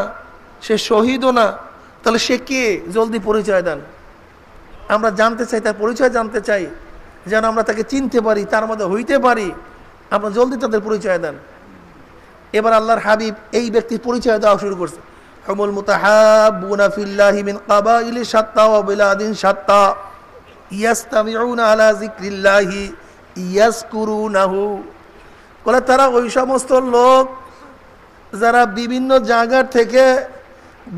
সে শহীদও না, তাহলে সে কে? জলদি পরিচয় দেন, আমরা জানতে চাই, তার পরিচয় জানতে চাই, যেন আমরা তাকে চিনতে পারি, তার মধ্যে হইতে পারি। আপনার জলদি তাদের পরিচয় দেন। এবার আল্লাহর হাবিব এই ব্যক্তির পরিচয় দেওয়া শুরু করছে। হুমুল মুতাহাব্বুনা ফিল্লাহি মিন কাবাইলি শাত্তা ওয়া বিলাদিন শাত্তা ইয়াস্তামিউনা আলা যিকরিল্লাহি ইয়াজকুরুনাহু। বলে তারা ওই সমস্ত লোক যারা বিভিন্ন জায়গার থেকে,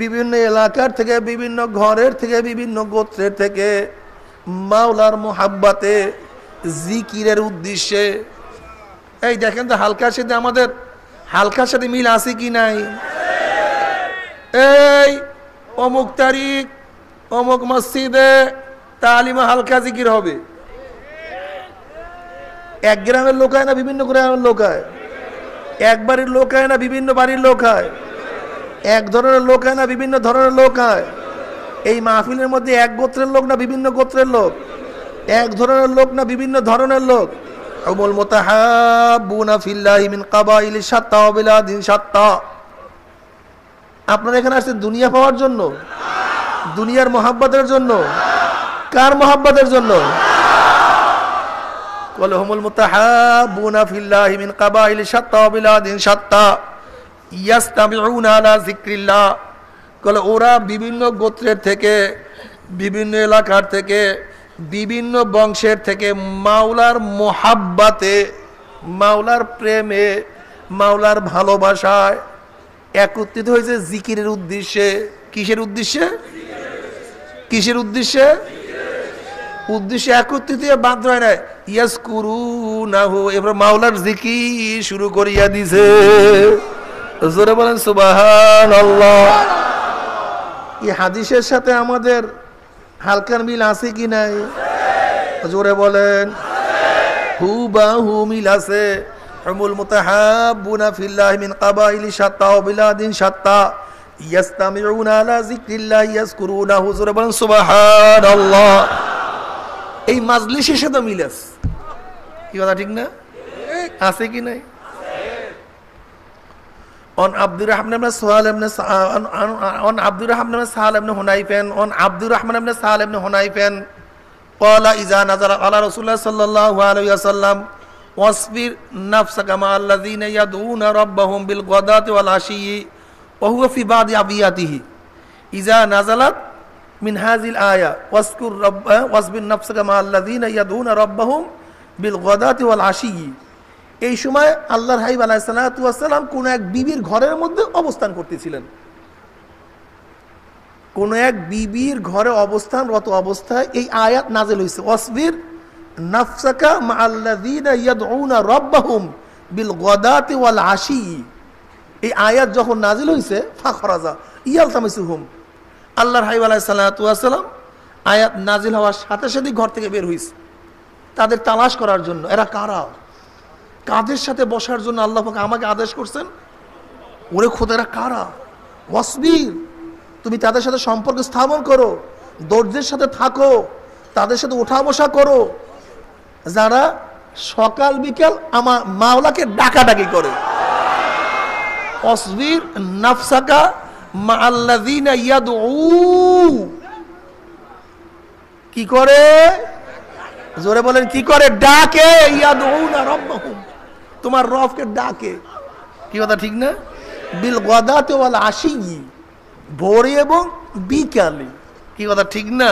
বিভিন্ন এলাকার থেকে, বিভিন্ন ঘরের থেকে, বিভিন্ন গোত্রের থেকে মাওলার মোহাব্বতে জিকিরের উদ্দেশ্যে। এই দেখেন তো হালকার সাথে আমাদের হালকার সাথে মিল আছে কি নাই? এই অমুক তারিখ অমুক মসজিদে তালিমা হালকা জিকির হবে। এক গ্রামের লোক হয় না বিভিন্ন গ্রামের লোক হয়, এক বাড়ির লোক হয় না বিভিন্ন বাড়ির লোক হয়, এক ধরনের লোক হয় না বিভিন্ন ধরনের লোক হয়। এই মাহফিলের মধ্যে এক গোত্রের লোক না বিভিন্ন গোত্রের লোক, এক ধরনের লোক না বিভিন্ন ধরনের লোক। হুমুল মুতাহাব্বুনা ফিল্লাহি মিন কাবাইলি শাত্তা ওয়া বিলাদিন শাত্তা। আপনারা এখানে আসছেন দুনিয়া পাওয়ার জন্য, দুনিয়ার মোহাব্বতের জন্য? কার মোহাব্বতের জন্য? বলে হুমুল মুতাহাব্বুনা ফিল্লাহি মিন কাবাইলি শাত্তা ওয়া বিলাদিন শাত্তা ইয়াস্তামিউনা আলা যিকরিল্লাহ। বলে ওরা বিভিন্ন গোত্রের থেকে, বিভিন্ন এলাকার থেকে, বিভিন্ন বংশের থেকে মাওলার মোহাব্বতে, মাওলার প্রেমে, মাওলার ভালোবাসায় একত্রিত হয়েছে জিকিরের উদ্দেশ্যে। কিসের উদ্দেশ্যে? কিসের উদ্দেশ্যে? উদ্দেশ্যে একত্রিত বাধ্য হয় না, ইয়াজকুরুনাহু। এবার মাওলার জিকির শুরু করিয়া দিছে। জোরে বলেন সুবহানাল্লাহ। এই হাদিসের সাথে আমাদের হালকার মিল আছে কি নাই? জোরে বলেন। হুবাহু মিল আছে। হুমুল মুতাহাব্বুনা ফিল্লাহি মিন কাবাইলি শাত্তা ওয়া বিলাদিন শাত্তা ইয়াস্তামিউনা আলা যিকরিল্লাহি ইয়াজকুরুনাহু। জোরে বলেন সুবহানাল্লাহ। এই মাজলিসের সাথে মিল আছে। কি কথা ঠিক না? আছে কি নাই? On Abdurrahman ibn Sahal ibn on Abdurrahman ibn Sahal ibn Hunayfan on Abdurrahman ibn Sahal ibn Hunayfan qala iza nazara ala Rasulullah sallallahu alaihi wasallam wasbir nafsaka ma alladhina yad'una rabbahum bil ghadati wal ashiyyi wa huwa fi ba'di abiyatihi iza nazalat min hadhihi al aya waskur rabba wasbir nafsaka ma alladhina yad'una rabbahum bil ghadati wal ashiyyi। এই সময় আল্লাহর হাবিব আলাইহিস সালাতু ওয়াস সালাম কোন এক বিবির ঘরের মধ্যে অবস্থান করতেছিলেন। কোন এক বিবির ঘরে অবস্থানরত অবস্থায় এই আয়াত নাযিল হইছে, ওয়াসবির নাফসাকা মাআল্লাযীনা ইয়াদউনা রাব্বাহুম বিল গাদাতি ওয়াল আশি। এই আয়াত যখন নাযিল হইছে ফাখরাজা ইয়ালতামিসুহুম, আল্লাহর হাবিব আলাইহিস সালাতু ওয়াস সালাম আয়াত নাজিল হওয়ার সাথে সাথেই ঘর থেকে বের হইছে তাদের তালাশ করার জন্য। এরা কারা? কাদের সাথে বসার জন্য আল্লাহ পাক আমাকে আদেশ করছেন? ওরে খোদা, এরা কারা? ওয়াসবির, তুমি তাদের সাথে সম্পর্ক স্থাপন করো, ধৈর্যের সাথে থাকো, তাদের সাথে ওঠা বসা করো, যারা সকাল বিকাল আমার মাওলাকে ডাকাডাকি করে। ওয়াসবির নাফসাকা মাআল্লাযিনা ইয়াদউ, কি করে? জোরে বলেন, কি করে? ডাকে। ইয়াদউনা রাব্বাহুম, তোমার রবকে ডাকে। কি কথা ঠিক না? বিল গাদাতি ওয়াল আশি, ভোরে এবং বিকালে। কি কথা ঠিক না?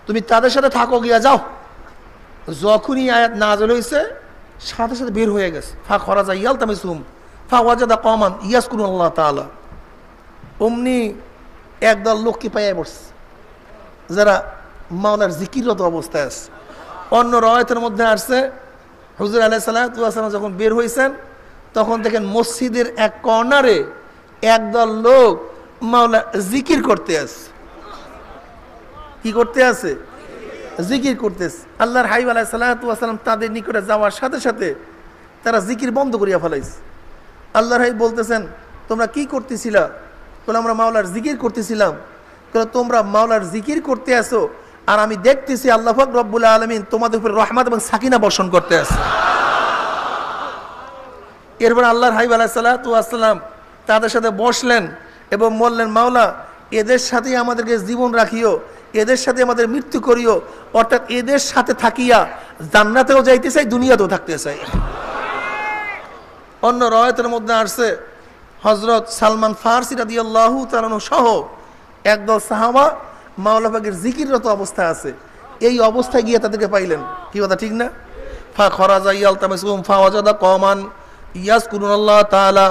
তুমি তাদের সাথে থাকো, গিয়া যাও। যখনই আয়াত নাযিল হইছে সাথে সাথে বের হয়ে গেছে। ফা খরাজা ইয়ালতামিসুম ফা ওয়াজাদা কওমান ইয়াজকুরুল্লাহ তাআলা। অমনি একদল লোককে পাইয়া পড়ছে যারা মাওলার জিকিররত অবস্থায় আছে। অন্য রওয়ায়াতের মধ্যে আসছে হুজুর আলাইহিস সালাতু ওয়াস সালাম যখন বের হইছেন তখন দেখেন মসজিদের এক কর্নারে একদল লোক মাওলা জিকির করতে আছে। কি করতে আছে? জিকির করতেছে। আল্লাহর হাবিব আলাইহিস সালাতু ওয়াস সালাম তাদের নিকটে যাওয়ার সাথে সাথে তারা জিকির বন্ধ করিয়া ফেলাইছে। আল্লাহর হাবিব বলতেছেন, তোমরা কি করতেছিলা? বলে, আমরা মাওলার জিকির করতেছিলাম। তোমরা মাওলার জিকির করতে আসো আর আমি দেখতেছি আল্লাহ পাক রব্বুল আলামিন তোমাদের উপর রহমত এবং সাকিনা বর্ষণ করতে আছে। এরপর আল্লাহর হাবিব আলাইহিস সালাতু ওয়াস সালাম তাদের সাথে বসলেন এবং বললেন, মাওলা এদের সাথেই আমাদেরকে জীবন রাখিও, এদের সাথে আমাদের মৃত্যু করিও, অর্থাৎ এদের সাথে থাকিয়া জান্নাতেও যাইতে চাই, দুনিয়াতেও থাকতে চাই। অন্য রওয়ায়াতের মধ্যে আসছে হযরত সালমান ফারসি রাদিয়াল্লাহু তাআলা সহ একদল সাহাবা মাওলা পাকের জিকিররত অবস্থায় আছে। এই অবস্থায় গিয়ে তাদেরকে পাইলেন। কি কথা ঠিক না? ফা খরাজা ইয়ালতামিসুম ফা ওয়াজাদা কওমান ইয়াজকুরুল্লাহ তাআলা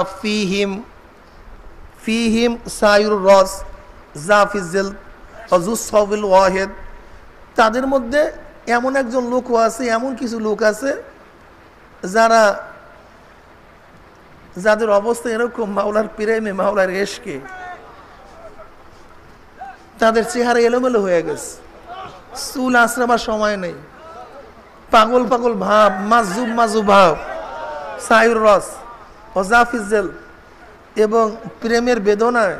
ফিহিম সায়ুর রাস জাফিজল আযুস সাবিল ওয়াহিদ। তাদের মধ্যে এমন একজন লোকও আছে, এমন কিছু লোক আছে যাদের অবস্থা এরকম, মাওলার প্রেমে, মাওলার ইশকে তাদের চেহারা এলোমেলো হয়ে গেছে, চুল আঁচড়াবার সময় নেই, পাগল পাগল ভাব, মাজুব মাজুব ভাব, সায়ুর রস অজাফিজেল, এবং প্রেমের বেদনায়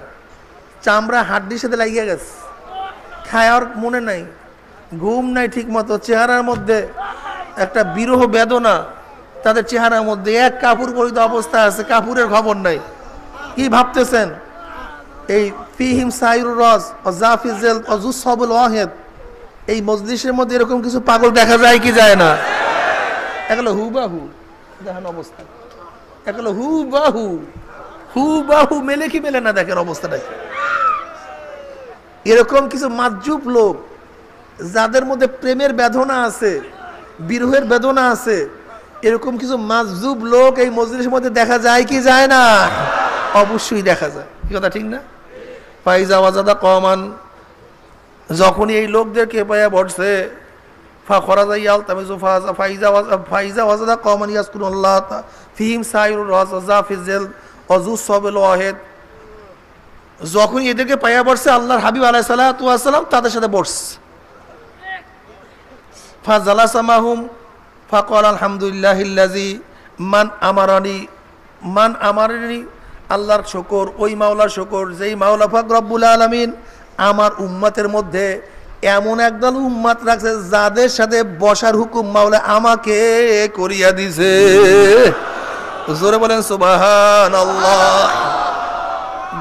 চামড়া হাড্ডির সাথে লাগিয়ে গেছে, খায়ার মনে নাই, ঘুম নাই ঠিক মতো, চেহারার মধ্যে একটা বিরহ বেদনা তাদের চেহারার মধ্যে। এক কাপড় পরিহিত অবস্থা আছে, কাপড়ের খবর নাই। কি ভাবতেছেন? এই ফিহিম সায়ুর রস অজাফিজেল অজুসবুল ওয়াহিদ, এই মজলিসের মধ্যে এরকম কিছু পাগল দেখা যায় কি যায় না? এগুলো হুবাহু দেখেন অবস্থা, এগুলো হুবাহু মেলে কি মেলে না, দেখেন অবস্থাটা। এরকম কিছু মাজুব লোক যাদের মধ্যে প্রেমের বেদনা আছে, বিরহের বেদনা আছে, এরকম কিছু মাজুব লোক এই মজলিসের মধ্যে দেখা যায় কি যায় না? অবশ্যই দেখা যায়। কি কথা ঠিক না? ফাইজা ওয়াজাদা কওমান, যখনই এই লোকদেরকে পায়া বসছে, ফা খরাজা ইয়ালতামিসু ফাইজা ওয়াজাদা কওমান ইয়াজকুরুল্লাহ ফিহিম সায়ুর রাস ওয়াজাফিজেল ওয়াজুস সাবিল ওয়াহিদ। যখনই এদেরকে পায়া বসছে আল্লাহর হাবিব আলাইহিস সালাতু ওয়াস সালাম তাদের সাথে বসছে। ফা জালাসা মাহুম ফাকাল আলহামদুলিল্লাহিল্লাযী মান আমারানি, আল্লাহর শুকর, ওই মাওলার শুকর যেই মাওলা পাক রব্বুল আলামিন আমার উম্মতের মধ্যে এমন একদল উম্মত রাখছে যাদের সাথে বসার হুকুম মাওলা আমাকে করিয়া দিছে। জোরে বলেন সুবহানাল্লাহ।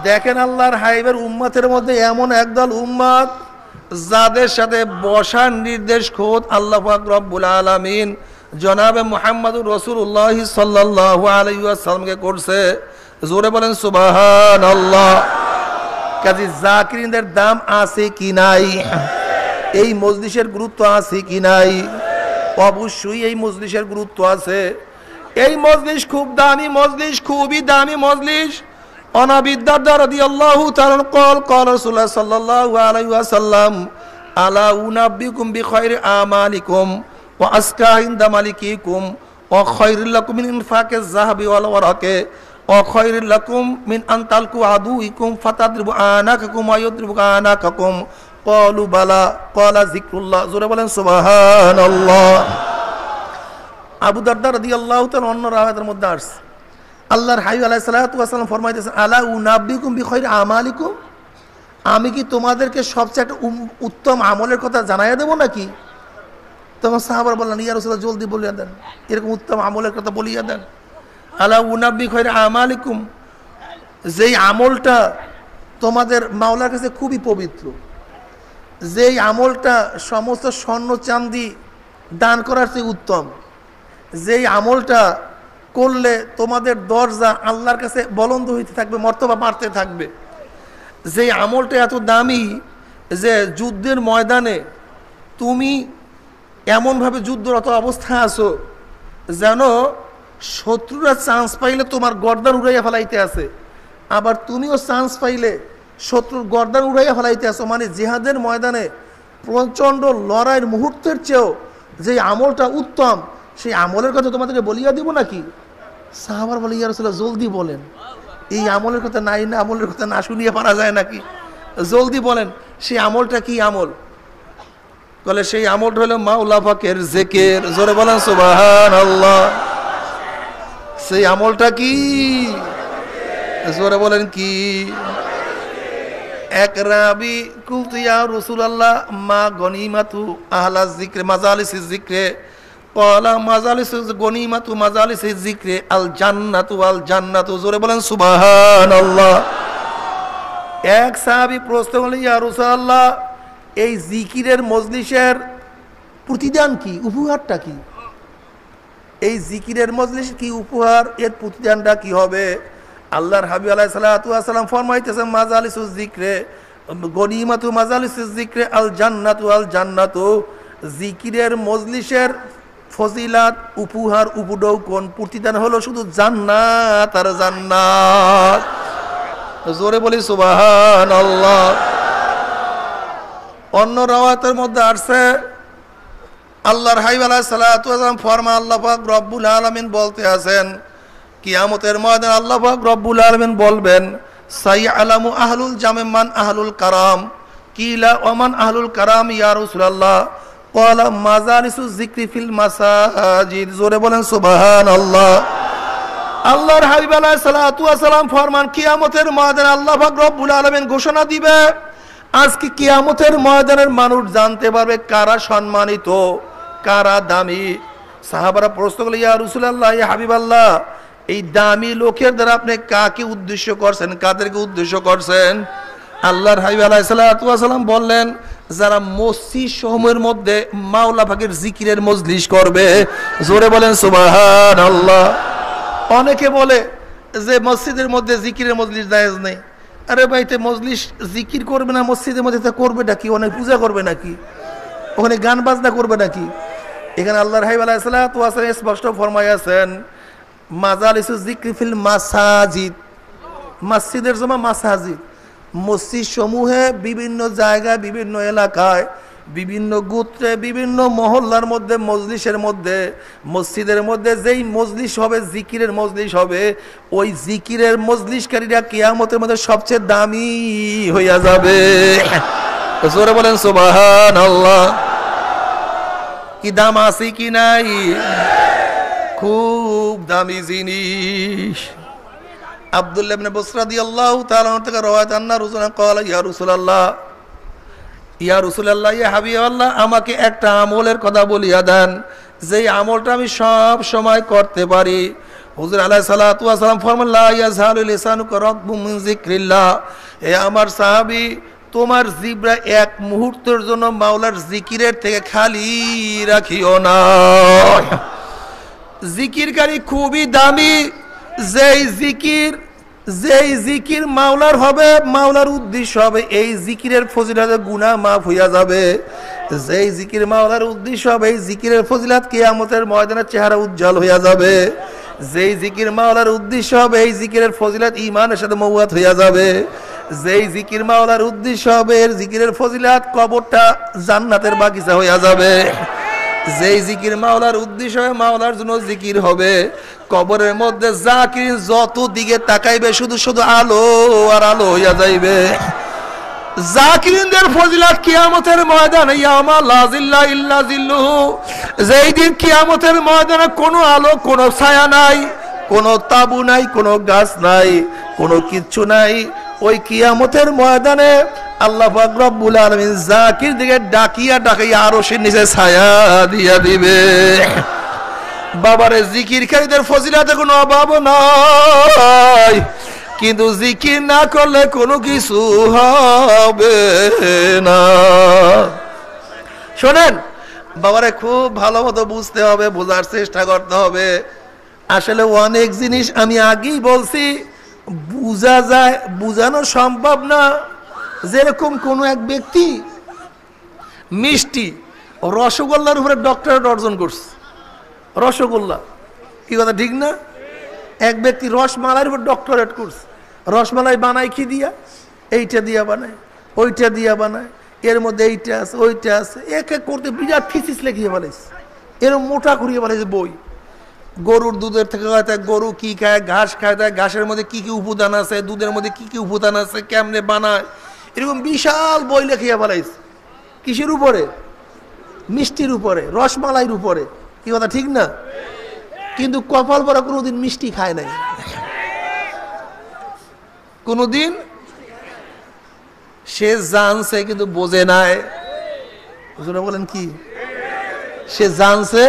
দেখেন আল্লাহর হাবিবের উম্মতের মধ্যে এমন একদল উম্মত যাদের সাথে বসার নির্দেশ খোদ আল্লাহ পাক রব্বুল আলামিন জনাবে মুহাম্মদুর রাসূলুল্লাহ সাল্লাল্লাহু আলাইহি ওয়াসাল্লামকে করছে। জোরে বলেন সুবহানাল্লাহ। কাজী জাকিরিনদের দাম আছে কি নাই? এই মজলিসের গুরুত্ব আছে কি নাই? অবশ্যই এই মজলিসের গুরুত্ব আছে। এই মজলিস খুব দামি মজলিস, খুবই দামি মজলিস। আবি দারদা রাদিয়াল্লাহু তাআলা قال رسول الله صلى الله عليه وسلم الا انبئكم بخير اعمالكم وازكى عند ملككم وخير لكم من انفاق الذهب والورق وخير لكم من ان تلقوا عدوكم فتضربوا اعناقكم ويضربوا اعناقكم ক্বালু বালা ক্বালা যিকরুল্লাহ, জোরে বলেন সুবহানাল্লাহ। আবু দারদা রাদিয়াল্লাহু তাআলা অন্য রাওয়ায়াতের মধ্যে আসছে, আল্লাহর হাবিব আলাইহিস সালাতু ওয়াস সালাম ফরমাইতেছেন, আলা উনাব্বিকুম বিখাইরি আমালিকুম, আমি কি তোমাদেরকে সবচেয়ে একটা উত্তম আমলের কথা জানাইয়া দেব নাকি? তখন সাহাবারা বললেন, ইয়া রাসূলুল্লাহ জলদি বলিয়া দেন, এরকম উত্তম আমলের কথা বলিয়া দেন। আলা উনাব্বি বিখাইরি আমালিকুম, যেই আমলটা তোমাদের মাওলার কাছে খুবই পবিত্র, যেই আমলটা সমস্ত স্বর্ণ চাঁদি দান করার চেয়ে উত্তম, যেই আমলটা করলে তোমাদের দরজা আল্লাহর কাছে বলন্দ হইতে থাকবে, মর্তবা বাড়তে থাকবে, যেই আমলটা এত দামি যে যুদ্ধের ময়দানে তুমি এমনভাবে যুদ্ধরত অবস্থায় আছো যেন শত্রুরা চান্স পাইলে তোমার গর্দান উড়াইয়া ফেলাইতে আছে, আবার তুমিও চান্স পাইলে শত্রুর গর্দান উড়াইয়া ফেলাইতে আসো, মানে জিহাদের ময়দানে প্রচণ্ড লড়াইয়ের মুহূর্তের চেয়েও যে আমলটা উত্তম, সেই আমলের কথা তোমাদেরকে বলিয়া দিব নাকি? সাহাবার বলে, ইয়া রাসূলুল্লাহ জলদি বলেন, এই আমলের কথা নাই না, আমলের কথা না শুনিয়ে পারা যায় নাকি? জলদি বলেন সেই আমলটা কি আমল? বলে সেই আমলটা হলো মাওলা পাকের জিকির, জোরে বলেন সুবহানাল্লাহ। সেই আমলটা কি? জোরে বলেন কি? এক রাবি কুলতু ইয়া রাসূলুল্লাহ মা গনিমাতু আহলাজ যিকরে মাজালিসিজ যিকরে, ক্বালা মাজালিসুজ গনিমাতু মাজালিসিজ যিকরে আল জান্নাতু আল জান্নাতু, জোরে বলেন সুবহানাল্লাহ। এক সাহাবী প্রশ্ন করলেন, ইয়া রাসূলুল্লাহ এই জিকিরের মজলিসের প্রতিদান কি, উপহারটা কি? এই জিকিরের মজলিস কি উপহার, এর প্রতিদানটা কি হবে? আল্লাহর হাবিব আলাইহিস সালাতু ওয়াস সালাম ফরমাইতেছেন, মাজালিসুজ যিকরে গনিমাতু মাজালিসিজ যিকরে আল জান্নাতু আল জান্নাতু, জিকিরের মজলিসের ফজিলাত উপহার উপঢৌকন প্রতিদান হলো শুধু জান্নাত আর জান্নাত, জোরে বলি সুবহানাল্লাহ। অন্য রাওয়ায়াতের মধ্যে আসছে, আল্লাহর হাবিব আলাইহিস সালাতু ওয়াস সালাম ফরমান, আল্লাহ পাক রব্বুল আলামিন বলতে আছেন, কিয়ামতের ময়দানে আল্লাহ পাক রব্বুল আলামিন বলবেন, সাইয়ালামু আহলুল জামে মান আহলুল কারাম, কিলা ওমান আহলুল কারাম ইয়া রাসূলুল্লাহ, ক্বালা মাজালিসুজ যিকরি ফিল মাসাজিদ, জোরে বলেন সুবহানাল্লাহ। আল্লাহর হাবিব আলাইহিস সালাতু ওয়াস সালাম ফরমান, কিয়ামতের ময়দানে আল্লাহ পাক রব্বুল আলামিন ঘোষণা দিবে, আজকে কিয়ামতের ময়দানের মানুষ জানতে পারবে কারা সম্মানিত কারা দামি। সাহাবারা প্রশ্ন করলেন, ইয়া রাসূলুল্লাহ ইয়া হাবিবাল্লাহ, এই দামি লোকের দ্বারা আপনি কাকে উদ্দেশ্য করছেন, কাদেরকে উদ্দেশ্য করছেন? আল্লাহর হাবিব আলাইহিস সালাতু ওয়াস সালাম বললেন, যারা মসজিদ সমূহের মধ্যে মাওলা পাকের জিকিরের মজলিস করবে, জোরে বলেন সুবহানাল্লাহ। অনেকে বলে যে মসজিদের মধ্যে জিকিরের মজলিস জায়েজ নেই। আরে ভাইতে মজলিস জিকির করবে না মসজিদের মধ্যে, তা করবে নাকি? অনেক পূজা করবে নাকি? ওখানে গান বাজনা করবে নাকি? এখানে আল্লাহর হাবিব আলাইহিস সালাতু ওয়াস সালাম স্পষ্ট ফরমাইয়াছেন, মাজালিসুজ যিকরি ফিল মাসাজিদ, মসজিদের জমা মাসাজিদ, মসজিদ সমূহে বিভিন্ন জায়গায় বিভিন্ন এলাকায় বিভিন্ন গোত্রে বিভিন্ন মহল্লার মধ্যে মজলিসের মধ্যে মসজিদের মধ্যে যেই মজলিস হবে জিকিরের মজলিস হবে, ওই জিকিরের মজলিসকারীরা কিয়ামতের মধ্যে সবচেয়ে দামি হইয়া যাবে, জোরে বলেন সুবহানাল্লাহ। কি দাম আছে কি নাই? খুব দামি জিনিস। আব্দুল্লাহ ইবনে বুসরা রাদিয়াল্লাহু তাআলা থেকে রওয়ায়াত, আন্না রাসূলুল্লাহ ক্বালা ইয়া রাসূলুল্লাহ, ইয়া রাসূলুল্লাহ ইয়া হাবিবাল্লাহ, আমাকে একটা আমলের কথা বলিয়া দেন যেই আমলটা আমি সব সময় করতে পারি। হুজুর আলাইহিস সালাতু ওয়াস সালাম ফরমান, লা ইয়াযহালু লিসানুকা রাতবুম মিন যিকরিল্লাহ, হে আমার সাহাবী, তোমার জিহ্বা এক মুহূর্তের জন্য মাওলার জিকিরের থেকে খালি রাখিও না। জিকিরকারী খুবই দামি, যেই জিকির মাওলার হবে, মাওলার উদ্দেশ্য হবে, এই জিকিরের ফজিলতে গুনাহ মাফ হইয়া যাবে। যেই জিকির মাওলার উদ্দেশ্য হবে, এই জিকিরের ফজিলত কিয়ামতের ময়দানে চেহারা উজ্জ্বল হইয়া যাবে। যেই জিকির মাওলার উদ্দেশ্য হবে, এই জিকিরের ফজিলত ঈমানের সাথে মওয়াত হইয়া যাবে। যেই জিকির মাওলার উদ্দেশ্য হবে, এর জিকিরের ফজিলত কবরটা জান্নাতের বাগিচা হইয়া যাবে। যেই জিকির মাওলার উদ্দেশ্য হয়, মাওলার জন্য জিকির হবে, কবরের মধ্যে জাকির যত দিকে তাকাইবে শুধু শুধু আলো আর আলো হইয়া যাইবে। জাকিরিনদের ফজিলত কিয়ামতের ময়দানে ইয়ামা লা জিল্লা ইল্লা জিল্লুহু, যেই দিন কিয়ামতের ময়দানে কোনো আলো, কোনো ছায়া নাই, কোনো তাবু নাই, কোনো গাছ নাই, কোনো কিচ্ছু নাই। ওই কিয়ামতের ময়দানে আল্লাহ পাক রব্বুল আলামিন জাকির দিকে ডাকিয়া ডাকিয়া আরশের নিচে ছায়া দিয়া দিবে। বাবারে জিকিরকারীদের ফজিলতে কোনো অভাব নাই, কিন্তু জিকির না করলে কোনো কিছু হবে না। শোনেন বাবারে, খুব ভালো মতো বুঝতে হবে, বোঝার চেষ্টা করতে হবে। আসলে অনেক জিনিস আমি আগেই বলছি, বুঝা যায়, বুঝানো সম্ভব না। যেরকম কোনো এক ব্যক্তি মিষ্টি রসগোল্লার উপরে ডক্টরেট অর্জন করছে, রসগোল্লা, কি কথা ঠিক না? এক ব্যক্তি রসমালাইয়ের উপর ডক্টরেট করছে। রসমালাই বানায় কি দিয়া? এইটা দিয়া বানায়, ওইটা দিয়া বানায়, এর মধ্যে এইটা আছে, ওইটা আছে, এক এক করতে বিরাট থিসিস লিখিয়ে বলেছে, এরকম মোটা করিয়ে বলেছে বই। গরুর দুধের থেকে গরু কি খায়, ঘাস খায়, ঘাসের মধ্যে কি কি উপাদান আছে, দুধের মধ্যে কি কি উপাদান আছে, কেমনে বানায়, এরকম বিশাল বই লিখিয়ে বলেছে। কিসের উপরে? মিষ্টির উপরে, রসমালাইয়ের উপরে, কি কথা ঠিক না? কিন্তু কপাল পরা কোনোদিন মিষ্টি খায় নাই, কোনোদিন। সে জানছে কিন্তু বোঝে নাই। বলেন কি? সে জানছে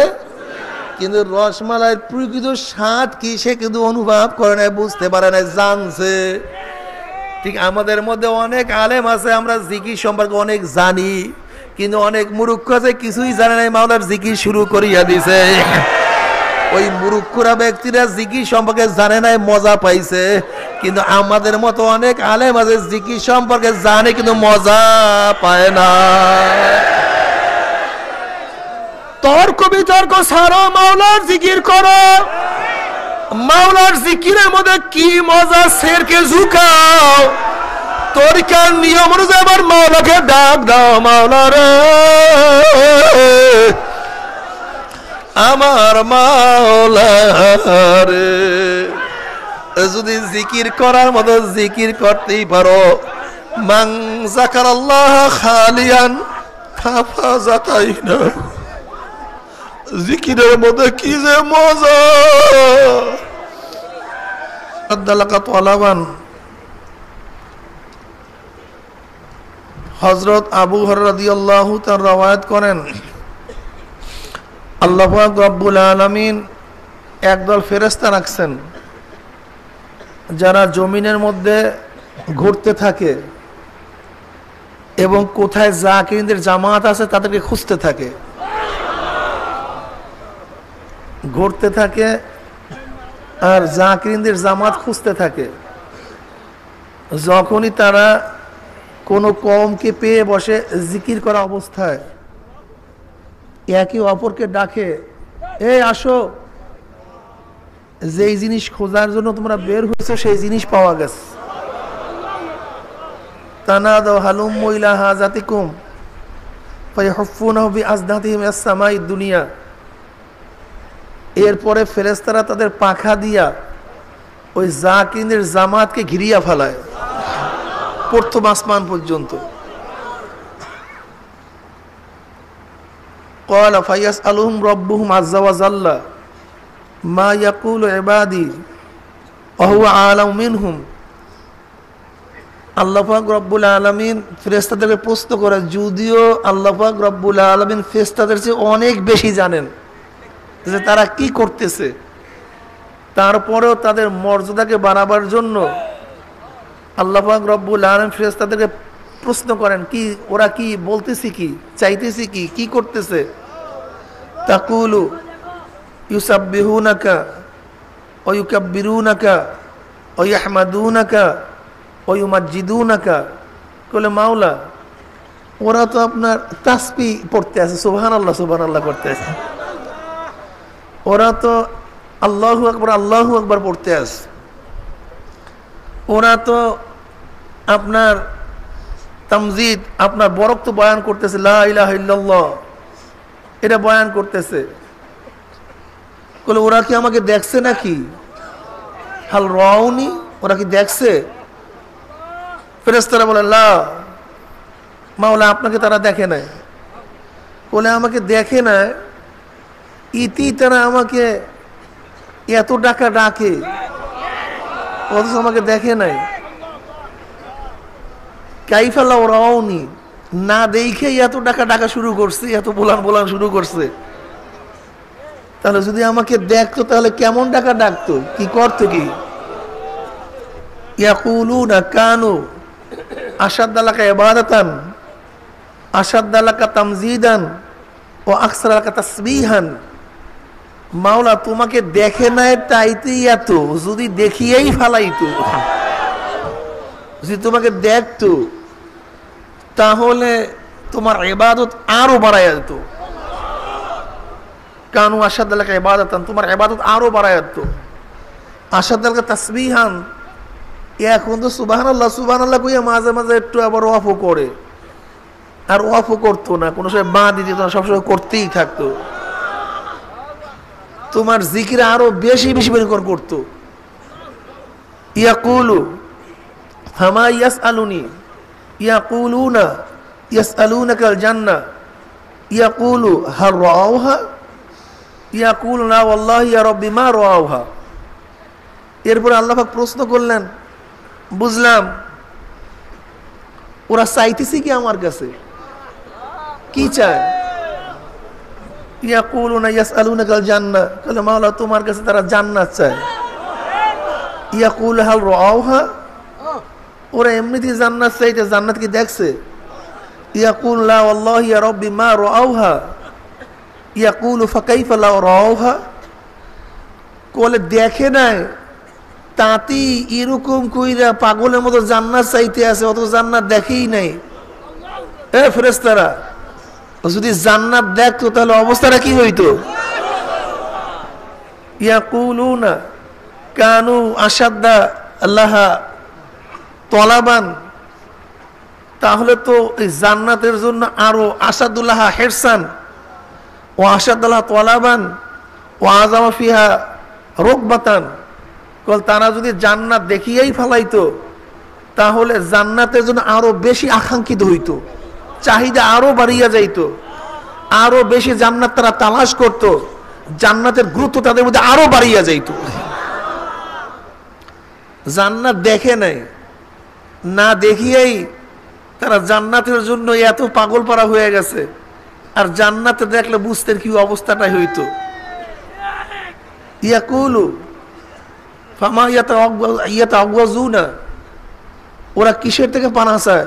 কিন্তু রসমালাইয়ের প্রকৃত স্বাদ কি সে কিন্তু অনুভব করে নাই, বুঝতে পারে নাই, জানছে। ঠিক আমাদের মধ্যে অনেক আলেম আছে, আমরা জিকির সম্পর্কে অনেক জানি, কিন্তু অনেক মূর্খ আছে, কিছুই জানে নাই, মাওলার জিকির শুরু করিয়া দিছে। ওই মূর্খরা ব্যক্তিরা জিকির সম্পর্কে জানে নাই, মজা পাইছে। কিন্তু আমাদের মতো অনেক আলেম আছে জিকির সম্পর্কে জানে কিন্তু মজা পায় না। তর্ক বিতর্ক ছাড়ো, মাওলার জিকির করো। মাওলার জিকিরের মধ্যে কি মজা, শেরকে ঝুঁকাও, তরিকার নিয়ম অনুযায়ী আবার মাওলাকে ডাক দাও, মাওলা রে আমার মাওলা রে। যদি জিকির করার মতো জিকির করতেই পারো, মান যাকারাল্লাহ খালিয়ান ফাফাযাতাইনা, জিকিরের মধ্যে কি যে মজা। আদালাকা তালাবান, হযরত আবু হুরায়রা রাদিয়াল্লাহু তাআলা রওয়ায়াত করেন, আল্লাহ পাক রব্বুল আলামিন একদল ফেরেশতা রাখছেন যারা জমিনের মধ্যে ঘুরতে থাকে এবং কোথায় জাকিরদের জামাত আছে তাদেরকে খুঁজতে থাকে, ঘুরতে থাকে আর জাকিরদের জামাত খুঁজতে থাকে। যখনই তারা কোনো কওমকে পেয়ে বসে জিকির করা অবস্থায় একে অপরকে ডাকে, এই আসো, যেই জিনিস খোঁজার জন্য তোমরা বের হয়েছো সেই জিনিস পাওয়া গেছে। তানাদাউ হালুম্মু ইলা হাযাতিকুম ফায়াহুফুনাহু বিআজদাতিহিম আস-সামাঈদ দুনিয়া। এরপরে ফেরেশতারা তাদের পাখা দিয়া ওই জাকিরদের জামাতকে ঘিরিয়া ফেলায় প্রথম আসমান পর্যন্ত। ক্বালা ফায়াসআলুহুম রাব্বুহুম আযজা ওয়া জাল্লা মা ইয়াকুলু ইবাদি ওয়া হুয়া আ'লামু মিনহুম। আল্লাহ পাক রব্বুল আলামিন ফেরেশতাদেরকে প্রশ্ন করে, যদিও আল্লাহ পাক রব্বুল আলামিন ফেরেশতাদের চেয়ে অনেক বেশি জানেন যে তারা কি করতেছে, তারপরেও তাদের মর্যাদাকে বাড়াবার জন্য আল্লাহ পাক রব্বুল আলামিন ফেরেশতাদেরকে প্রশ্ন করেন, কি ওরা কি বলতেছে, কি চাইতেছে, কি কি করতেছে। তাকুলু ইউসাব্বিহুনাকা ওয়া ইউকাব্বিরুনাকা ওয়া ইয়াহমাদুনাকা ওয়া ইউমাজ্জিদুনাকা। বলে মাওলা, ওরা তো আপনার তাসবিহ পড়তে আছে, সুবহানাল্লাহ সুবহানাল্লাহ করতে আছে, ওরা তো আল্লাহু আকবার পড়তে আছে, ওরা তো আপনার তামজিদ, আপনার বরকত বয়ান করতেছে, লা ইলাহা ইল্লাল্লাহ এটা বয়ান করতেছে। বলে ওরা কি আমাকে দেখছে নাকি? হাল রাউনি, ওরা কি দেখছে? ফেরেশতারা বলে লা মাওলা আপনাকে তারা দেখে নাই। বলে আমাকে দেখে না, ইতি তারা আমাকে এত টাকা ডাকে, অথচ আমাকে দেখে নাই। কাইফালা ওরাওনি, না দেখে এত টাকা ডাকা শুরু করছে, এত বোলান শুরু করছে। তাহলে যদি আমাকে দেখতো তাহলে কেমন টাকা ডাকতো, কি করতো? কি ইয়াকুলুনা কানু আশাদ্দালাকা ইবাদাতান আশাদ্দালাকা তামজিদান ও আকসারালাকা তাসবিহান। মাওলা তোমাকে দেখে নাই তাইতেই এত, যদি দেখিয়েই ফালাইতো, যদি তোমাকে দেখতো তাহলে তোমার ইবাদত আরো বাড়াইয়া যেত। কানু আশাদ্দালাকা ইবাদাতান, তোমার ইবাদত আরো বাড়াইয়া যেত। আশাদ্দালাকা তাসবিহান, এখন তো সুবহানাল্লাহ সুবহানাল্লাহ কইয়া মাঝে মাঝে একটু আবার ওয়াফও করে, আর ওয়াফও করতো না, কোনো সময় বাঁ দিত না, সবসময় করতেই থাকতো। তোমার জিকির আরো বেশি বেশি বের করতো। ইয়াকুলু ফামা ইয়াসআলুনি ইয়াকুলুনা ইয়াসআলুনাকাল জান্নাহ ইয়াকুলু হাল রাআউহা ইয়াকুলু লা ওয়াল্লাহি ইয়া রাব্বি মা রাআউহা। এরপর আল্লাহ পাক প্রশ্ন করলেন, বুঝলাম ওরা চাইতেছে কি আমার কাছে, কি চায়? ইয়াকুলুনা ইয়াসআলুনাকাল জান্নাহ, বলে মাওলা তোমার কাছে তারা জান্নাত চায়। ইয়াকুল হাল রাআউহা, ওরা এমনিতেই জান্নাত চাইতে, জান্নাত কি দেখছে? ইয়াকুল লা ওয়াল্লাহি ইয়া রাব্বি মা রাআউহা ইয়াকুলু ফাকাইফা লা রাআউহা, বলে দেখে নাই তাঁতি এরকম কইরা পাগলের মতো জান্নাত চাইতে আছে, অত জান্নাত দেখেই নাই। এ ফেরেশতারা, যদি জান্নাত দেখতো তাহলে অবস্থাটা কি হইতো? ইয়াকুলুনা কানু আশাদ্দা আল্লাহা তলাবান, তাহলে তো এই জান্নাতের জন্য আরো আসাদুল্লাহ হেরসান ও আসাদুল্লাহ তলাবান ও আযামা ফিহা রুকবাতান। তারা যদি জান্নাত দেখিয়েই ফেলাইতো তাহলে জান্নাতের জন্য আরো বেশি আকাঙ্ক্ষিত হইতো, চাহিদা আরো বাড়িয়া যাইতো, আরো বেশি জান্নাত তারা তালাশ করত, জান্নাতের গুরুত্ব তাদের মধ্যে আরো বাড়িয়া যাইতো। জান্নাত দেখে নাই, না দেখিয়েই তারা জান্নাতের জন্য এত পাগল পারা হয়ে গেছে, আর জান্নাতে দেখলে বুঝতে কি অবস্থাটা হইতো। ইয়াকুলু ফামা ইয়াতাআওয়াজুনা, ওরা কিসের থেকে পানা চায়?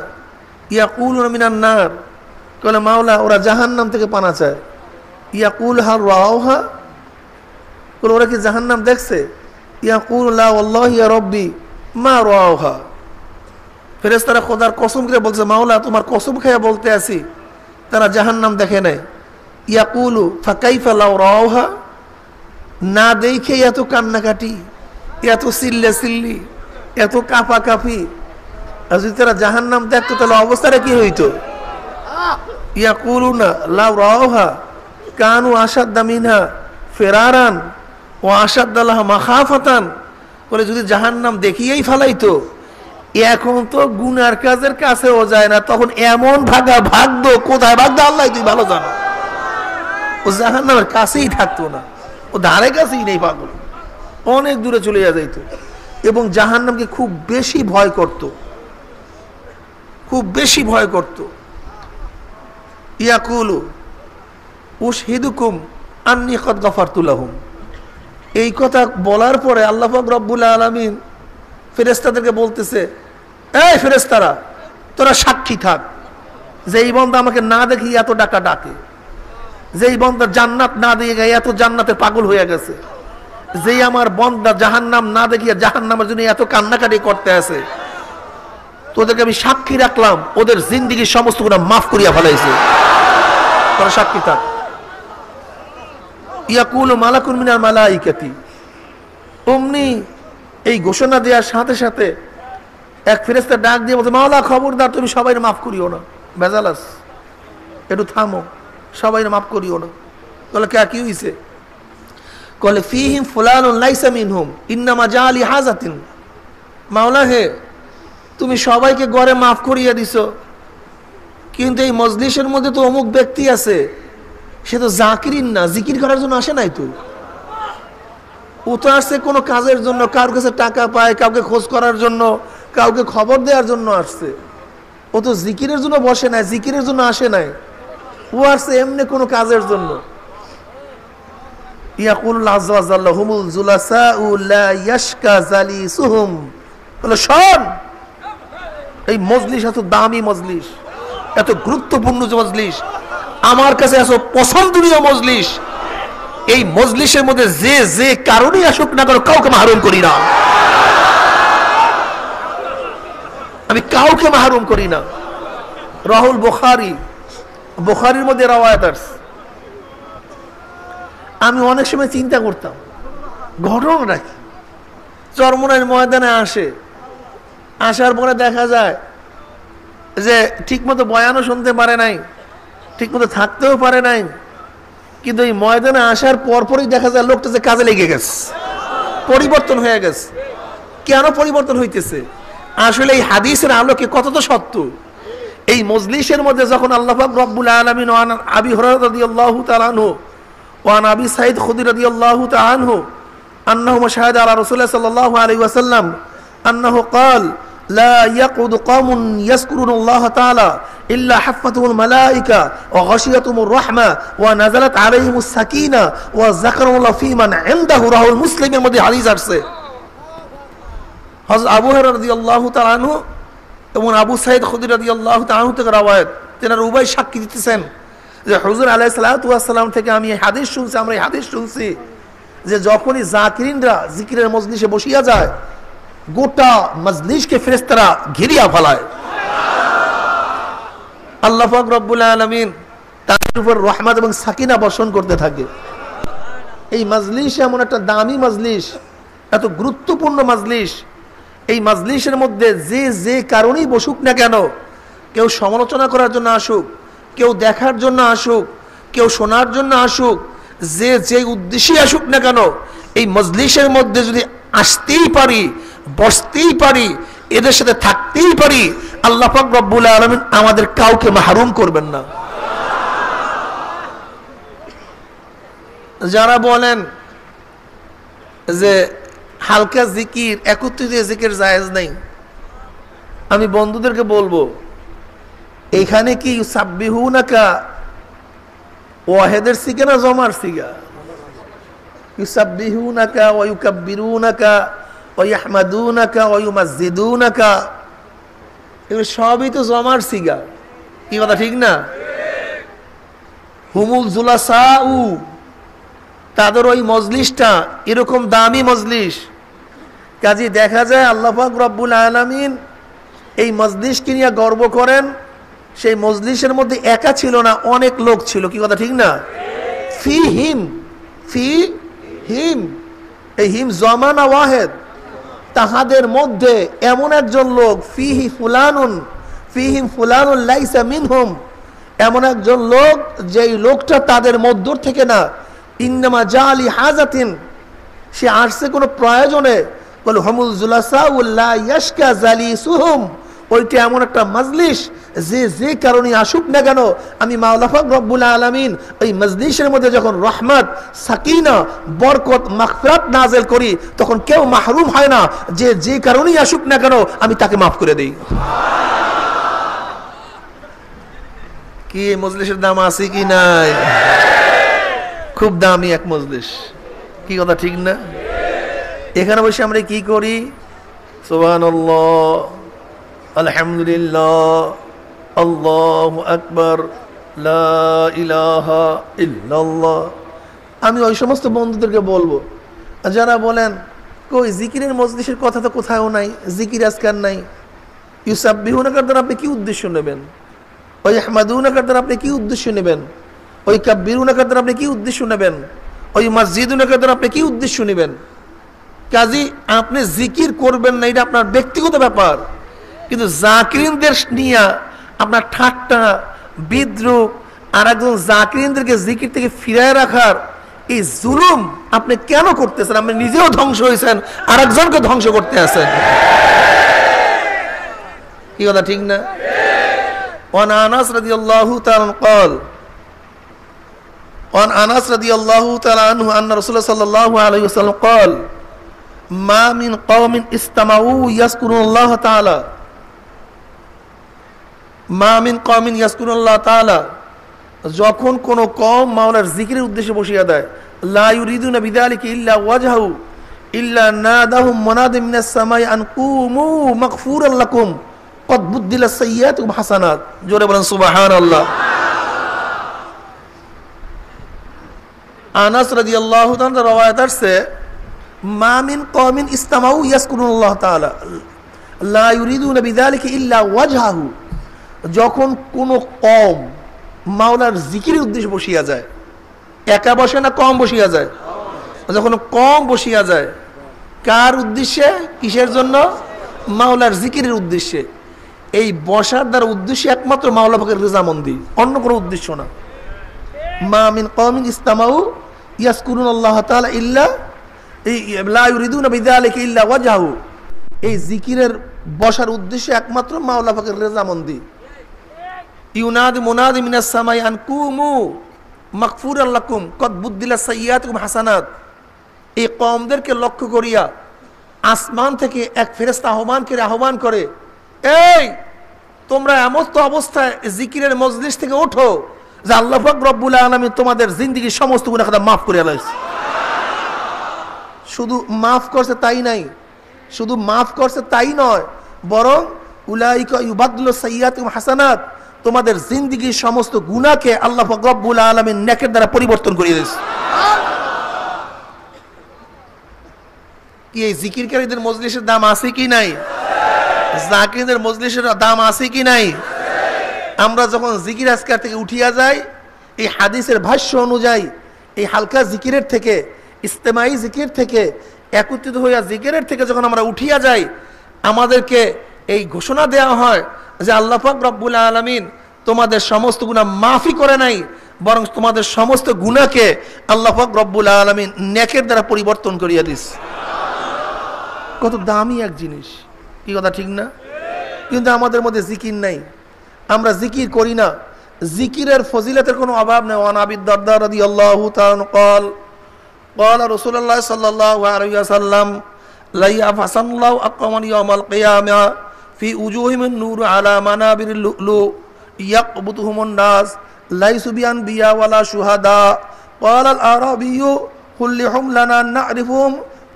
ইয়াকুলুনা মিনান নার, বলে মাওলা ওরা জাহান্নাম থেকে পানা চায়। ইয়াকুল হাল রাআউহা, বলে ওরা কি জাহান্নাম দেখছে? ইয়াকুল লা ওয়াল্লাহি ইয়া রাব্বি মা রাআউহা। ফেরেশতারা খোদার কসম করে বলছে, মাওলা তোমার কসম খেয়ে বলতে আছি তারা জাহান্নাম দেখে নাই। ইয়াকুলু ফাকাইফা লা রাআউহা, না দেখে এত কান্নাকাটি, এত চিল্লি, এত কাঁপাকাঁপি, আর যদি তারা জাহান্নাম দেখতো তাহলে অবস্থাটা কি হইতো? ইয়াকুলুনা লা রাআউহা কানু আশাদ্দা মিনহা ফিরারান ও আশাদ্দা লাহা মাখাফাতান, বলে যদি জাহান্নাম দেখিয়েই ফেলাইতো, এখন তো গুনার কাজের কাছেও যায় না, তখন এমন ভাগতো, কোথায় ভাগতো আল্লাহ তুই ভালো জানো। ও জাহান্নামের কাছেই থাকতো না, ও ধারে কাছেই নেই, পাগল অনেক দূরে চলে যাইতো, এবং জাহান্নামকে খুব বেশি ভয় করত, খুব বেশি ভয় করত। ইয়াকুলু উশহিদুকুম আন্নী কদ গফারতু লাহুম, এই কথা বলার পরে আল্লাহ পাক রব্বুল আলামিন ফেরেশতাদেরকে বলতেছে, এই ফেরেশতারা তোরা সাক্ষী থাক যে এই বান্দা আমাকে না দেখি এত টাকা ডাকে, যে এই বান্দা জান্নাত না দেখে এত জান্নাতে পাগল হয়ে গেছে, যেই আমার বান্দা জাহান্নাম না দেখিয়া জাহান্নামের জন্য এত কান্নাকাটি করতে আছে, তোদেরকে আমি সাক্ষী রাখলাম ওদের জিন্দেগির সমস্ত গুনাহ মাফ করিয়া ফেলাইছে, তোরা সাক্ষী থাক। ইয়াকুলু মালাকুন মিনাল মালাইকাতি, অমনি এই ঘোষণা দেওয়ার সাথে সাথে এক ফেরেশতা ডাক দিয়ে বলছে, মাওলা খবরদার তুমি সবাই মাফ করিও না, বেজালাস একটু থামো, সবাই মাফ করিও না। বলে কে কি হইছে? কলে ফিহিম ফুলানুন লাইসা মিনহুম ইন্নামা জালি হাজাতিন, মাওলা হে তুমি সবাইকে গড়ে মাফ করিয়ে দিছো, কিন্তু এই মজলিসের মধ্যে তো অমুক ব্যক্তি আছে, সে তো জাকিরিন না, জিকির করার জন্য আসে নাই। তো ও তো আসছে কোনো কাজের জন্য, কারোর কাছে টাকা পায়, কাউকে খোঁজ করার জন্য, কাউকে খবর দেওয়ার জন্য আসছে। ও তো জিকিরের জন্য বসে নাই, জিকিরের জন্য আসে নাই, ও আসছে এমনি কোনো কাজের জন্য। ইয়াকুল্লাহ আযজা ওয়া জাল্লা হুমুল জুলাসাউ লা ইয়াশকা জালিসুহুম, বলে শোন, এই মজলিস এত দামি মজলিস, এত গুরুত্বপূর্ণ মজলিস, আমার কাছে এত পছন্দনীয় মজলিস, এই মজলিসের মধ্যে যে যে কারণে আসুক না কেন কাউকে মাহরুম করি না, আমি কাউকে মাহরুম করি না। রাহুল বুখারী, বুখারীর মধ্যে রওয়ায়াত আছে। আমি অনেক সময় চিন্তা করতাম ঘটনাটা কি। চরমোনাইয়ের ময়দানে আসে, আসার পরে দেখা যায় যে ঠিকমতো বয়ানও শুনতে পারে নাই, ঠিকমতো থাকতেও পারে নাই, কিন্তু এই ময়দানে আসার পরপরই দেখা যায় লোকটা যে কাজে লেগে গেছে, পরিবর্তন হয়ে গেছে। কেন পরিবর্তন হইতেছে? আসলে এই হাদিসের আলোকে কতটা সত্য। এই মজলিসের মধ্যে যখন আল্লাহ পাক রব্বুল আলামিন ওয়ান আবি হুরায়রা রাদিয়াল্লাহু তাআলা আনহু ওয়ান আবি সাঈদ খুদরি রাদিয়াল্লাহু তাআলা আনহু আন্নাহু শাহাদা আলা রাসূলিল্লাহ সাল্লাল্লাহু আলাইহি ওয়াসাল্লাম আন্নাহু ক্বাল লা ইয়াকুদু কওমুন ইয়াযকুরুল্লাহ তাআলা ইল্লা হাফাতুহুল মালায়েকা ওয়া গাশিয়াতুহুর রাহমা ওয়া নাযালাত আলাইহিমুস সাকিনা ওয়া যাকারুল্লাহ ফী মান ইনদাহু রাহুল মুসলিমের মধ্যে হাদিস আছে। হযরত আবু হুরায়রা রাদিয়াল্লাহু তাআলা আনহু এবং আবু সাঈদ খুদরি রাদিয়াল্লাহু তাআলা আনহু থেকে রওয়ায়াত, তেনারা উভয় সাক্ষী দিতেছেন যে হুজুর আলাইহিস সালাতু ওয়াস সালাম থেকে আমি এই হাদিস শুনছি, আমরা এই হাদিস শুনছি যে যখনই জাকিরিনরা জিকিরের মজলিসে বসিয়া যায়, গোটা মজলিসকে ফেরেশতারা ঘিরিয়া ফেলায়। আল্লাহ পাক রব্বুল আলামিন তাদের উপর রহমত এবং সাকিনা বর্ষণ করতে থাকে। এই মজলিস এমন একটা দামি মজলিস, এত গুরুত্বপূর্ণ মজলিস। এই মজলিসের মধ্যে যে যে কারণেই বসুক না কেন, কেউ সমালোচনা করার জন্য আসুক, কেউ দেখার জন্য আসুক, কেউ শোনার জন্য আসুক, যে যে উদ্দেশ্যে আসুক না কেন, এই মজলিসের মধ্যে যদি আসতেই পারি, বসতেই পারি, এদের সাথে থাকতেই পারি, আল্লাহ পাক রব্বুল আলামিন আমাদের কাউকে মাহরুম করবেন না। যারা বলেন যে হালকা জিকির, একত্রিত জিকির জায়েজ নাই, আমি বন্ধুদেরকে বলবো এখানে কি ইউসাব্বিহুনাকা ওয়াহিদের সিগা না জমার সিগা? ইউসাব্বিহুনাকা ওয়া ইউকাব্বিরুনাকা ওয়া ইয়াহমাদুনাকা ওয়া ইউমাজ্জিদুনাকা, এগুলো সবই তো জমার সিগা। কি কথা ঠিক না? হুমুল জুলাসাউ, তাদের ওই মজলিসটা এরকম দামি মজলিস। কাজে দেখা যায় আল্লাহ পাক রব্বুল আলামিন এই মজলিসকে নিয়ে গর্ব করেন। সেই মজলিসের মধ্যে একা ছিল না, অনেক লোক ছিল। কি কথা ঠিক না? ফি হিম, ফি হিম, এই হিম জমানা ওয়াহেদ, তাহাদের মধ্যে এমন একজন লোক, ফিহি ফুলানুন, ফিহিম ফুলানুন লাইসা মিনহুম, এমন একজন লোক যেই লোকটা তাদের মধ্য থেকে না। ইন্নামা জালি হাজাতিন, সে আসছে কোনো প্রয়োজনে। বলে হুমুল জুলাসাউ লা ইয়াশকা জালিসুহুম, ওইটা এমন একটা মজলিস যে যে কারণে আসুক না কেন, আমি মাওলা পাক রব্বুল আলামিন এই মজলিসের মধ্যে যখন রহমত, সাকিনা, বরকত, মাগফিরাত নাযিল করি, তখন কেউ মাহরুম হয় না। যে যে কারণেই আসুক না কেন আমি তাকে মাফ করে দেই। কি এই মজলিসের দাম আছে কি নাই? খুব দামি এক মজলিস। কি কথা ঠিক না? এখানে বসে আমরা কি করি? সুবহানাল্লাহ, আলহামদুলিল্লাহ, আল্লাহু আকবার, লা ইলাহা ইল্লাল্লাহ। আমি ওই সমস্ত বন্ধুদেরকে বলবো যারা বলেন কই জিকিরের মজলিসের কথা তো কোথাও নাই, জিকির আজকার নাই। ইউসাব্বিহুনাকার দ্বারা আপনি কি উদ্দেশ্য নেবেন? ওই আহমাদুনাকার দ্বারা আপনি কি উদ্দেশ্য নেবেন? ওই কাব্বিরুনাকার দ্বারা আপনি কি উদ্দেশ্য নেবেন? ওই মসজিদুনাকার দ্বারা আপনি কি উদ্দেশ্য নেবেন? কাজী আপনি জিকির করবেন না, এটা আপনার ব্যক্তিগত ব্যাপার। কিন্তু জাকিরিনদের নিয়ে আপনার ঠাট্টা, বিদ্রুপ, আর একজন জাকিরিনদেরকে জিকির থেকে ফিরায় রাখার এই জুলুম আপনি কেন করতেছেন? আপনি নিজেও ধ্বংস হয়েছেন, আর একজনকে ধ্বংস করতে আছেন। কি কথা ঠিক না? وعن أنس رضي الله تعالى عنه قال وعن أنس رضي الله تعالى عنه أن رسول الله صلى الله عليه وسلم قال ما من قوم استمعوا يذكرون الله تعالى ما من قوم يذكرون الله تعالى যখন কোন কওম মাওলার জিকিরের উদ্দেশ্যে বসিয়া দেয় লা ইউরিদুনা বিযালিকা ইল্লা ওয়াজহু ইল্লা নাদাহুম মুনাদিম মিনাস সামাই আন কুমু মাগফুরাল লাকুম কদ বুদ্দিলাস সাইয়্যাতুম হাসানাত। জোরে বলেন সুবহানাল্লাহ। আনাস রাদিয়াল্লাহু তাআলা রওয়ায়াত আছে মা মিন কওমিন ইসতামাউ ইয়াজকুরুল্লাহ তাআলা লা ইউরিদুনা বিযালিকা ইল্লা ওয়াজহু, যখন কোন কওম মাওলার জিকিরের উদ্দেশ্যে বসিয়া যায়, একা বসে না কম বসিয়া যায়, যখন কম বসিয়া যায় কার উদ্দেশ্যে, কিসের জন্য? মাওলার জিকিরের উদ্দেশ্যে। এই বসার দ্বারা উদ্দেশ্য একমাত্র মাওলা পাকের রেজামন্দি, অন্য কোনো উদ্দেশ্য না। মা মিন কওমিন ইসতামাউ ইয়াজকুরুনাল্লাহ তাআলা ইল্লা লা ইউরিদুনা বিযালিকা ইল্লা ওয়াজহু, এই জিকিরের বসার উদ্দেশ্য একমাত্র মাওলা পাকের রেজামন্দি। ইউনাদি মুনাদি মিনাস সামাই আন কুমু মাগফুরাল লাকুম কদ বুদ্দিলাস সাইয়্যাতুকুম হাসানাত, এই কওমদেরকে লক্ষ্য করিয়া আসমান থেকে এক ফেরেশতা আহ্বান করে এই তোমরা এমত অবস্থায় জিকিরের মজলিস থেকে ওঠো যে আল্লাহ পাক রব্বুল আলামিন তোমাদের জিন্দেগীর সমস্ত গুনাহ খাতা মাফ করে আলাইছে। শুধু মাফ করছে তাই নাই, শুধু মাফ করছে তাই নয়, বরং উলাইকা ইউবাদদিলুস সাইয়্যাতুকুম হাসানাত, তোমাদের জিন্দেগীর সমস্ত গুনাহকে আল্লাহ পাক রব্বুল আলামিন নেকের দ্বারা পরিবর্তন করে দিয়েছে। কি এই জিকিরকারীদের মজলিসের দাম আছে কি নাই? জাকিরদের মজলিসের দাম আছে কি নাই? আমরা যখন জিকির আজকার থেকে উঠিয়া যাই, এই হাদিসের ভাষ্য অনুযায়ী এই হালকা জিকিরের থেকে, ইস্তেমাই জিকির থেকে, একত্রিত হইয়া জিকিরের থেকে যখন আমরা উঠিয়া যাই, আমাদেরকে এই ঘোষণা দেওয়া হয় যে আল্লাহ পাক রব্বুল আলামিন তোমাদের সমস্ত গুনাহ মাফি করে নাই, বরং তোমাদের সমস্ত গুনাহকে আল্লাহ পাক রব্বুল আলামিন নেকের দ্বারা পরিবর্তন করিয়া দিস। কত দামি এক জিনিস, কি কথা ঠিক না? কিন্তু আমাদের মধ্যে জিকির নাই, আমরা জিকির করি না। জিকিরের ফজিলতের কোনো অভাব নেই। ওয়ান আবি দারদা রাদিয়াল্লাহু তাআলা قال قال رسول الله صلى الله عليه وسلم لا يفسن الله اقوام يوم القيامه في وجوههم النور على منابر اللؤلؤ يقبضهم الناس ليسوا بأنبياء ولا شهداء قال الأعرابي كلهم لنا نعرفهم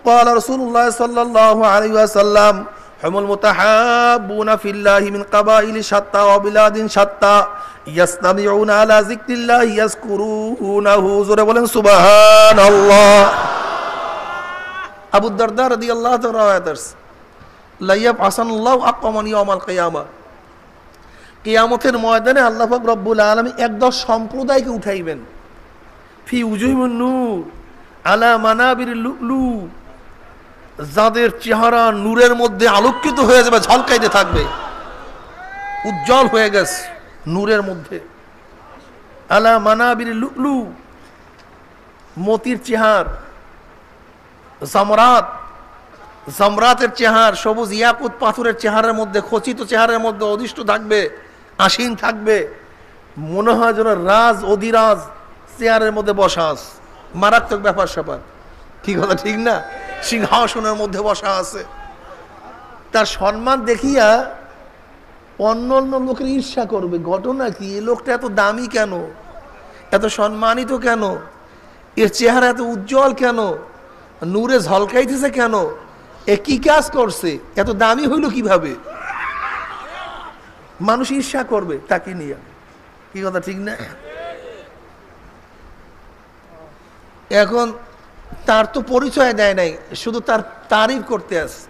قال رسول الله صلى الله عليه وسلم هم المتحابون في الله من قبائل شتى وبلاد شتى يستمعون على ذكر الله يذكرونه زور বলেন সুবহানাল্লাহ। আবু দারদা রাদিয়াল্লাহু তাআলা রওয়ায়াত আছে লা ইয়াবআসাল্লাহু আকওয়ামান ইয়াউমাল কিয়ামা, কিয়ামতের ময়দানে আল্লাহ পাক রব্বুল আলামিন একদল সম্প্রদায়কে উঠাইবেন। ফি উজুহিমিন নূর আলা মানাবিরিল লুলু, যাদের চেহারা নূরের মধ্যে আলোকিত হয়ে যাবে, ঝলকাইতে থাকবে, উজ্জ্বল হয়ে গেছে নূরের মধ্যে। আলা মানাবিরিল লুলু, মতির চেহার, জামরাত, জামরাতের চেহার, সবুজ ইয়াকুত পাথরের চেহারের মধ্যে, খচিত চেহারের মধ্যে অধিষ্ঠ থাকবে, আসীন থাকবে, মনে হয় যেন রাজ অধিরাজ চেয়ারের মধ্যে বসা আছে। মারাত্মক ব্যাপার স্যাপার, কি কথা ঠিক না? সিংহাসনের মধ্যে বসা আছে। তার সম্মান দেখিয়া অন্য অন্য লোকের ঈর্ষা করবে। ঘটনা কি? এই লোকটা এত দামি কেন, এত সম্মানিত কেন, এর চেহারা এত উজ্জ্বল কেন, নূরে ঝলকাইতেছে কেন, এ কি কাজ করছে, এত দামি হইল কিভাবে? মানুষ ঈর্ষা করবে তাকে নিয়ে, কি কথা ঠিক না? এখন তার তো পরিচয় দেয় নাই, শুধু তার তারিফ করতে আছে।